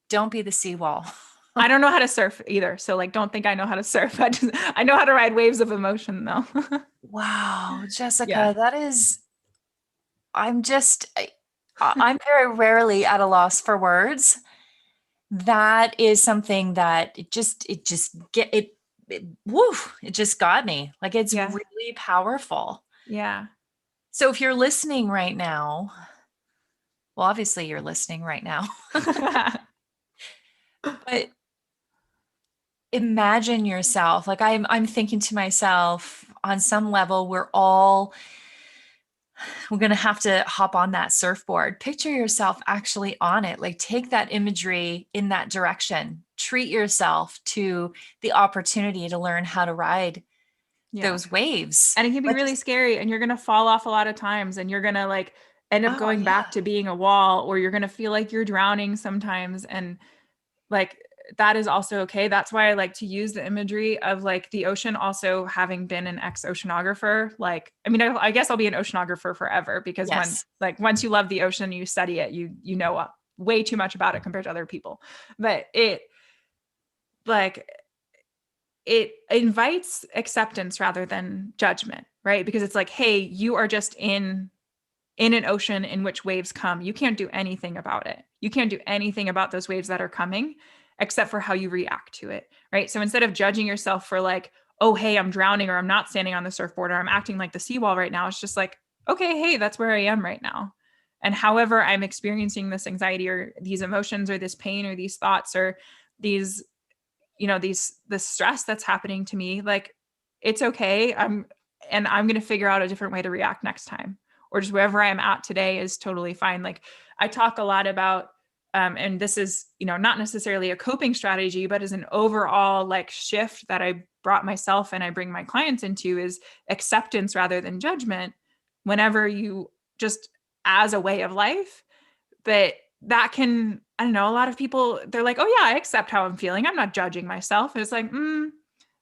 Don't be the seawall. I don't know how to surf either. So like, don't think I know how to surf. I know how to ride waves of emotion though. Wow, Yeah. Jessica, that is, I'm just, I'm very rarely at a loss for words. That is something that woo, it just got me. Like it's Yeah. really powerful. Yeah. So if you're listening right now, well, obviously you're listening right now, but imagine yourself, like I'm thinking to myself, on some level, we're going to have to hop on that surfboard. Picture yourself actually on it. Like take that imagery in that direction. Treat yourself to the opportunity to learn how to ride Yeah. those waves. And it can be Like really just, scary and you're going to fall off a lot of times and you're going to like end up oh going back yeah. to being a wall or you're going to feel like you're drowning sometimes. And like that is also okay. That's why I like to use the imagery of like the ocean. Also having been an ex-oceanographer, like I mean I guess I'll be an oceanographer forever because Yes. once you love the ocean, you study it, you know way too much about it compared to other people. But like it invites acceptance rather than judgment, right? Because it's like, hey, you are just in an ocean in which waves come. You can't do anything about it. You can't do anything about those waves that are coming except for how you react to it, right? So instead of judging yourself for like, oh, hey, I'm drowning or I'm not standing on the surfboard or I'm acting like the seawall right now, it's just like, okay, hey, that's where I am right now. And however I'm experiencing this anxiety or these emotions or this pain or these thoughts or these, this stress that's happening to me, like it's okay. I'm going to figure out a different way to react next time or just wherever I'm at today is totally fine. Like I talk a lot about, and this is, not necessarily a coping strategy, but as an overall like shift that I brought myself and I bring my clients into is acceptance rather than judgment whenever you just as a way of life. But that can, I don't know, a lot of people, they're like, oh yeah, I accept how I'm feeling. I'm not judging myself. And it's like,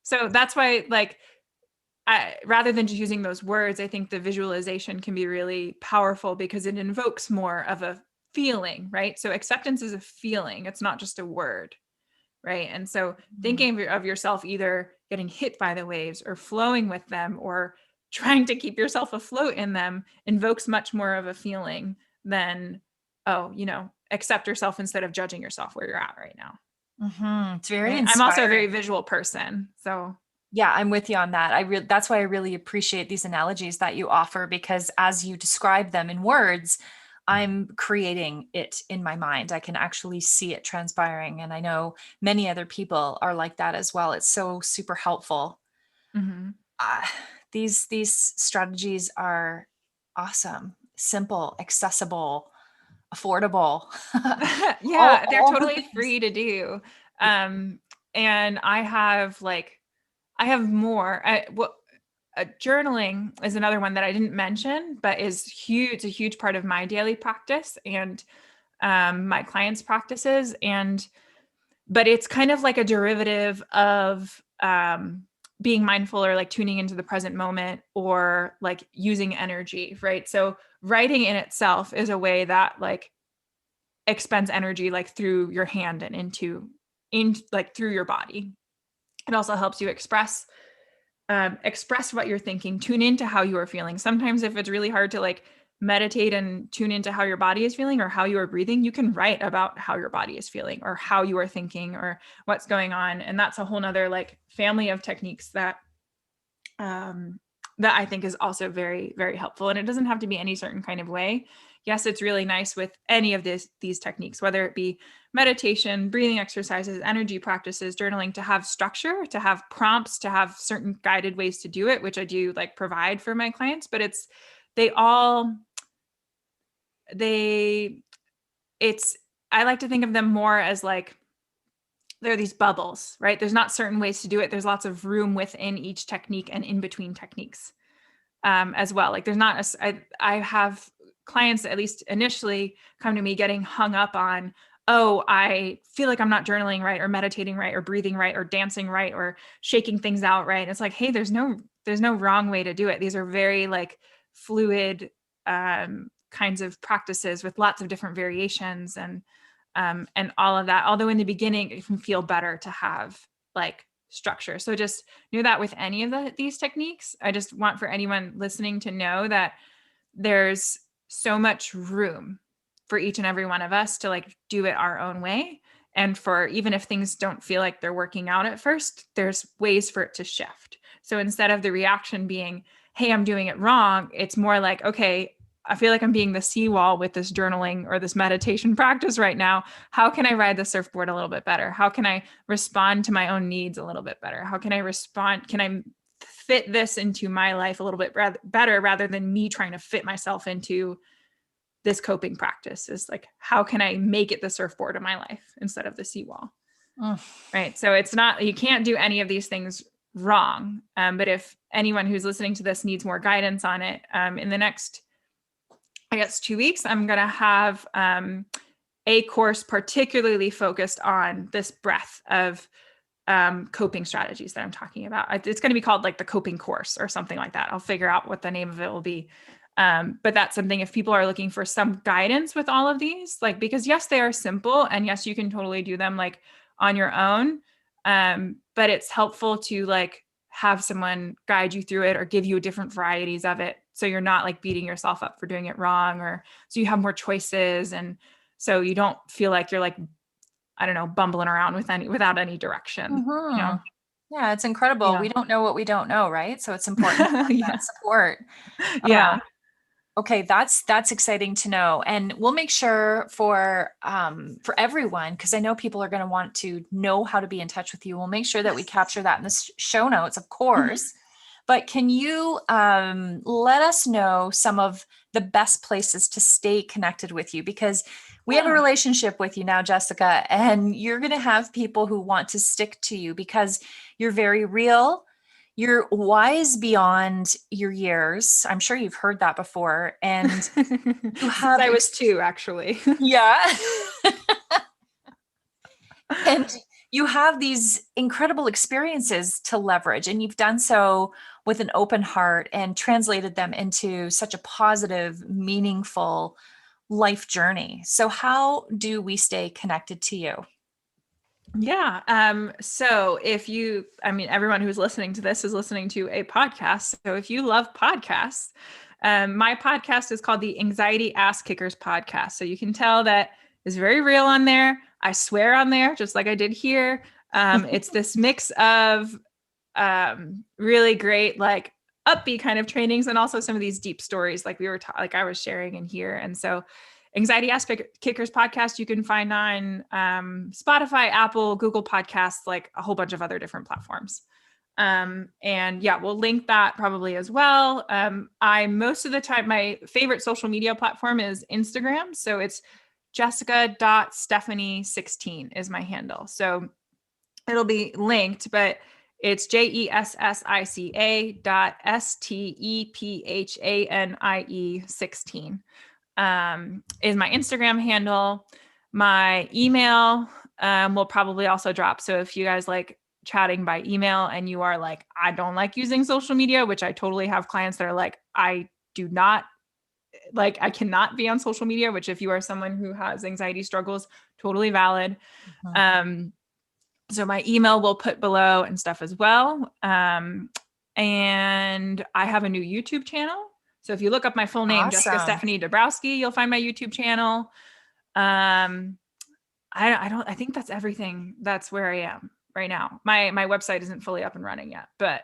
So that's why like rather than just using those words, I think the visualization can be really powerful because it invokes more of a feeling, right? So acceptance is a feeling, it's not just a word, right? And so Mhm. thinking of yourself either getting hit by the waves or flowing with them or trying to keep yourself afloat in them invokes much more of a feeling than, oh, accept yourself instead of judging yourself where you're at right now. It's very Right? I'm also a very inspiring. visual person. So, Yeah, I'm with you on that. That's why I really appreciate these analogies that you offer because as you describe them in words, I'm creating it in my mind. I can actually see it transpiring. And I know many other people are like that as well. It's so super helpful. mhm. Uh, these strategies are awesome, simple, accessible, affordable. Yeah, they're All the totally things. free to do. Um, and I have more. Journaling is another one that I didn't mention, but is huge, a huge part of my daily practice and my clients' practices. But it's kind of like a derivative of being mindful or like tuning into the present moment or like using energy, right? So writing in itself is a way that like expends energy like through your hand and in like through your body. It also helps you express what you're thinking, tune into how you are feeling. Sometimes if it's really hard to like meditate and tune into how your body is feeling or how you are breathing, you can write about how your body is feeling or how you are thinking or what's going on. And that's a whole nother like family of techniques um, that I think is also very, very helpful. And it doesn't have to be any certain kind of way. Yes, it's really nice with any of these techniques, whether it be meditation, breathing exercises, energy practices, journaling, to have structure, to have prompts, to have certain guided ways to do it, which I do like provide for my clients. But they all, they, it's, I like to think of them more as like, there are these bubbles, right? There's not certain ways to do it. There's lots of room within each technique and in between techniques. As well. Like there's not I have clients, at least initially, come to me getting hung up on, oh, I feel like I'm not journaling right or meditating right or breathing right or dancing right or shaking things out right. It's like, hey, there's no wrong way to do it. These are very like fluid kinds of practices with lots of different variations and all of that. Although in the beginning it can feel better to have like structure. So just know that with any of these techniques, I just want for anyone listening to know that there's so much room for each and every one of us to like do it our own way. And for even if things don't feel like they're working out at first, there's ways for it to shift. So instead of the reaction being, hey, I'm doing it wrong, it's more like, okay, I feel like I'm being the seawall with this journaling or this meditation practice right now. How can I ride the surfboard a little bit better? How can I respond to my own needs a little bit better? How can I respond? Can I fit this into my life a little bit better rather than me trying to fit myself into this coping practice? Is like, how can I make it the surfboard of my life instead of the seawall? Right. So it's not, you can't do any of these things wrong. But if anyone who's listening to this needs more guidance on it, in the next, I guess, 2 weeks, I'm going to have a course particularly focused on this breadth of coping strategies that I'm talking about. It's going to be called like the coping course or something like that. I'll figure out what the name of it will be. But that's something if people are looking for some guidance with all of these, like, because yes, they are simple and yes, you can totally do them like on your own. But it's helpful to like have someone guide you through it or give you different varieties of it. So you're not like beating yourself up for doing it wrong, or so you have more choices. And so you don't feel like you're like, I don't know, bumbling around without any direction, you know? Yeah, it's incredible. Yeah. We don't know what we don't know, right? So it's important to have Yeah. that support. Yeah. Okay, that's exciting to know, and we'll make sure for everyone, because I know people are going to want to know how to be in touch with you. We'll make sure that we capture that in the show notes, of course. But can you let us know some of the best places to stay connected with you? Because we have a relationship with you now, Jessica, and you're going to have people who want to stick to you because you're very real. You're wise beyond your years. I'm sure you've heard that before. And you Since have, I was 2, actually. yeah. And you have these incredible experiences to leverage, and you've done so with an open heart and translated them into such a positive, meaningful life journey. So, how do we stay connected to you? Yeah. So everyone who's listening to this is listening to a podcast. So if you love podcasts, my podcast is called the Anxiety Ass Kickers Podcast. So you can tell that it's very real on there. I swear on there, just like I did here. It's this mix of really great, like upbeat kind of trainings and also some of these deep stories like like I was sharing in here. And so Anxiety Ass Kickers podcast, you can find on Spotify, Apple, Google Podcasts, like a whole bunch of other different platforms. And yeah, we'll link that probably as well. I most of the time, my favorite social media platform is Instagram. So it's jessica.stephanie16 is my handle. So it'll be linked, but it's JESSICA.STEPHANIE16 is my Instagram handle. My email will probably also drop. So if you guys like chatting by email and you are like, I don't like using social media, which I totally have clients that are like, I do not like, I cannot be on social media, which if you are someone who has anxiety struggles, totally valid. So my email we'll put below and stuff as well. And I have a new YouTube channel. So if you look up my full name, Jessica Awesome. Stephanie Dabrowski, you'll find my YouTube channel. I think that's everything. That's where I am right now. My website isn't fully up and running yet, but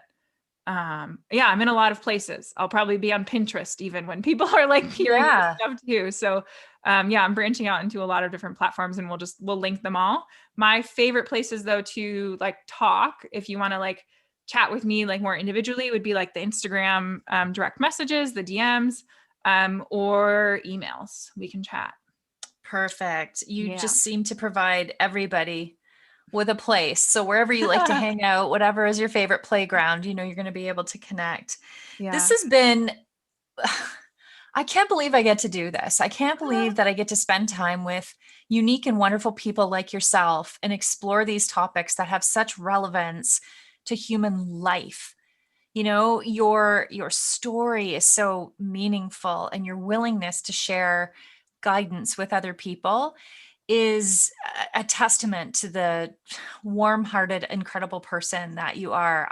yeah, I'm in a lot of places. I'll probably be on Pinterest even when people are like hearing this stuff too. So yeah, I'm branching out into a lot of different platforms and we'll link them all. My favorite places though to like talk, if you want to like chat with me like more individually, would be like the Instagram direct messages, the DMs, or emails. We can chat. Perfect. You just seem to provide everybody with a place. So wherever you like to hang out, whatever is your favorite playground, you know, you're going to be able to connect. Yeah. This has been, I can't believe I get to do this. I can't believe that I get to spend time with unique and wonderful people like yourself and explore these topics that have such relevance to human life. You know, your story is so meaningful, and your willingness to share guidance with other people is a testament to the warm-hearted, incredible person that you are.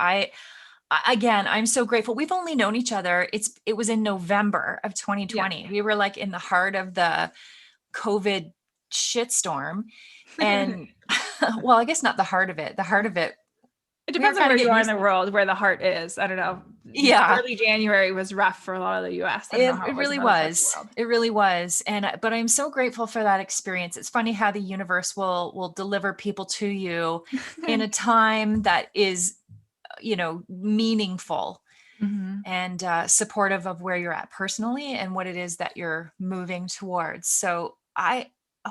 Again, I'm so grateful. We've only known each other. It was in November of Yeah. 2020. We were like in the heart of the COVID shitstorm. And well, I guess not the heart of it. The heart of it, It we were depends on kind where of you getting are in used. the world, where the heart is. I don't know. Yeah, Early January was rough for a lot of the US. I don't know how it it was really in other parts of the was. world. It really was. And but I'm so grateful for that experience. It's funny how the universe will deliver people to you in a time that is, meaningful Mhm. and supportive of where you're at personally and what it is that you're moving towards. So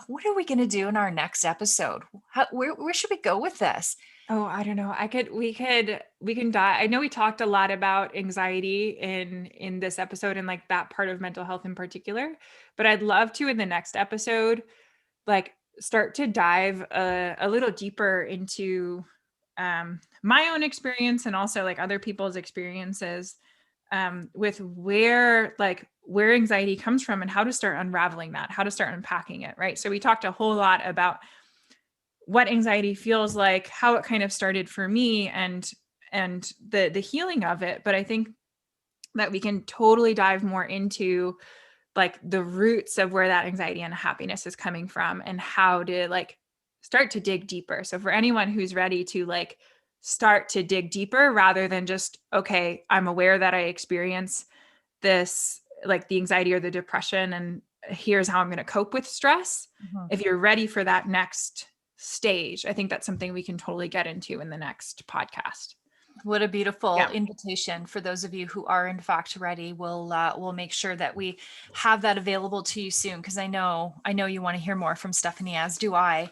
what are we going to do in our next episode? Where should we go with this? Oh, I don't know. We can die. I know we talked a lot about anxiety in this episode and like that part of mental health in particular, but I'd love to in the next episode like start to dive a little deeper into my own experience and also like other people's experiences with where anxiety comes from and how to start unraveling that, how to start unpacking it, right? So we talked a whole lot about what anxiety feels like, how it kind of started for me, and the healing of it. But I think that we can totally dive more into like the roots of where that anxiety and happiness is coming from and how to like start to dig deeper. So for anyone who's ready to like start to dig deeper rather than just, okay, I'm aware that I experience this, like the anxiety or the depression, and here's how I'm going to cope with stress. Mhm. If you're ready for that next stage, I think that's something we can totally get into in the next podcast. What a beautiful Yeah. invitation for those of you who are in fact ready. We'll make sure that we have that available to you soon, because I know you want to hear more from Stephanie, as do I.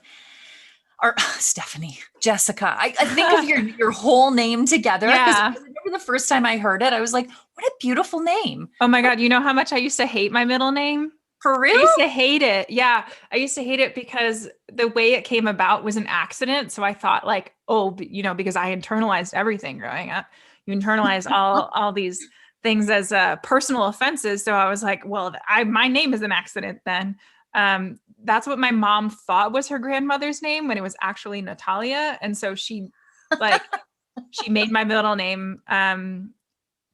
Or Stephanie, Jessica. I think of your whole name together, because I Yeah. remember the first time I heard it, I was like, what a beautiful name. Oh my God. You know how much I used to hate my middle name? For I used real? to hate it. Yeah. I used to hate it because the way it came about was an accident. So I thought like, oh, because I internalized everything growing up. You internalize all these things as personal offenses. So I was like, well, my name is an accident then. That's what my mom thought was her grandmother's name when it was actually Natalia. And so like she made my middle name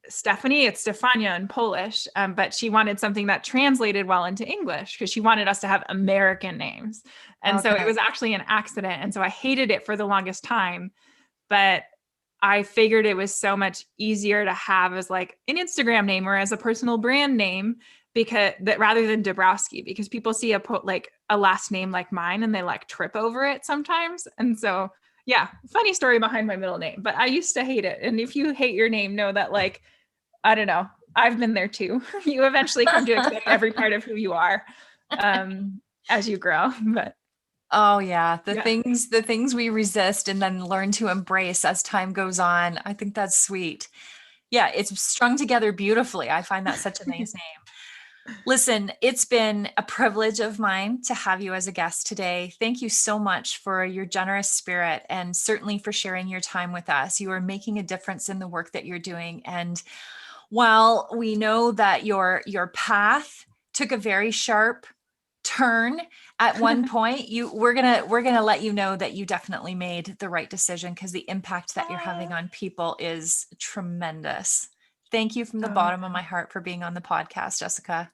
Stephanie. It's Stefania in Polish, but she wanted something that translated well into English because she wanted us to have American names. And so it Okay. was actually an accident. And so I hated it for the longest time. But I figured it was so much easier to have as like an Instagram name or as a personal brand name, because that rather than Dabrowski, because people see like a last name like mine and they like trip over it sometimes. And so yeah, funny story behind my middle name, but I used to hate it. And if you hate your name, know that like, I don't know, I've been there too. You eventually come to accept every part of who you are as you grow. But Oh yeah, the yeah. things we resist and then learn to embrace as time goes on. I think that's sweet. Yeah, it's strung together beautifully. I find that such a nice name. Listen, it's been a privilege of mine to have you as a guest today. Thank you so much for your generous spirit and certainly for sharing your time with us. You are making a difference in the work that you're doing. And while we know that your path took a very sharp turn at one point, we're gonna let you know that you definitely made the right decision, because the impact that you're having on people is tremendous. Thank you from the Oh, bottom of my heart for being on the podcast, Jessica.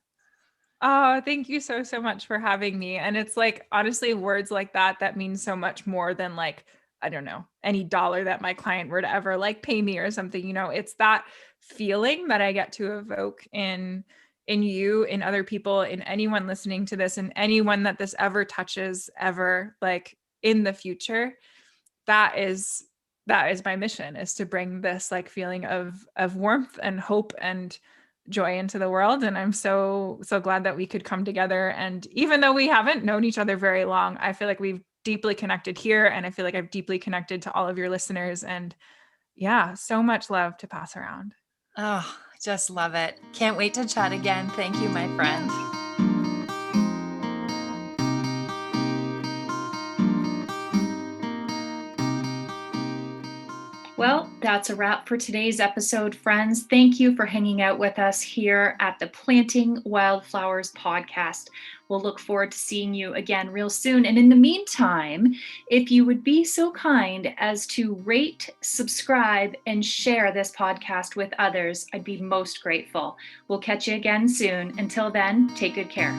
oh, thank you so, so much for having me. And it's like, honestly, words like that mean so much more than like, I don't know, any dollar that my client were to ever like pay me or something. It's that feeling that I get to evoke in you, in other people, in anyone listening to this, and anyone that this ever touches ever, like in the future. That is my mission, is to bring this like feeling of warmth and hope and joy into the world. And I'm so glad that we could come together, and even though we haven't known each other very long, I feel like we've deeply connected here, and I feel like I've deeply connected to all of your listeners. And yeah, so much love to pass around. Oh, just love it. Can't wait to chat again. Thank you, my friend. Well, that's a wrap for today's episode, friends. Thank you for hanging out with us here at the Planting Wildflowers podcast. We'll look forward to seeing you again real soon. And in the meantime, if you would be so kind as to rate, subscribe, and share this podcast with others, I'd be most grateful. We'll catch you again soon. Until then, take good care.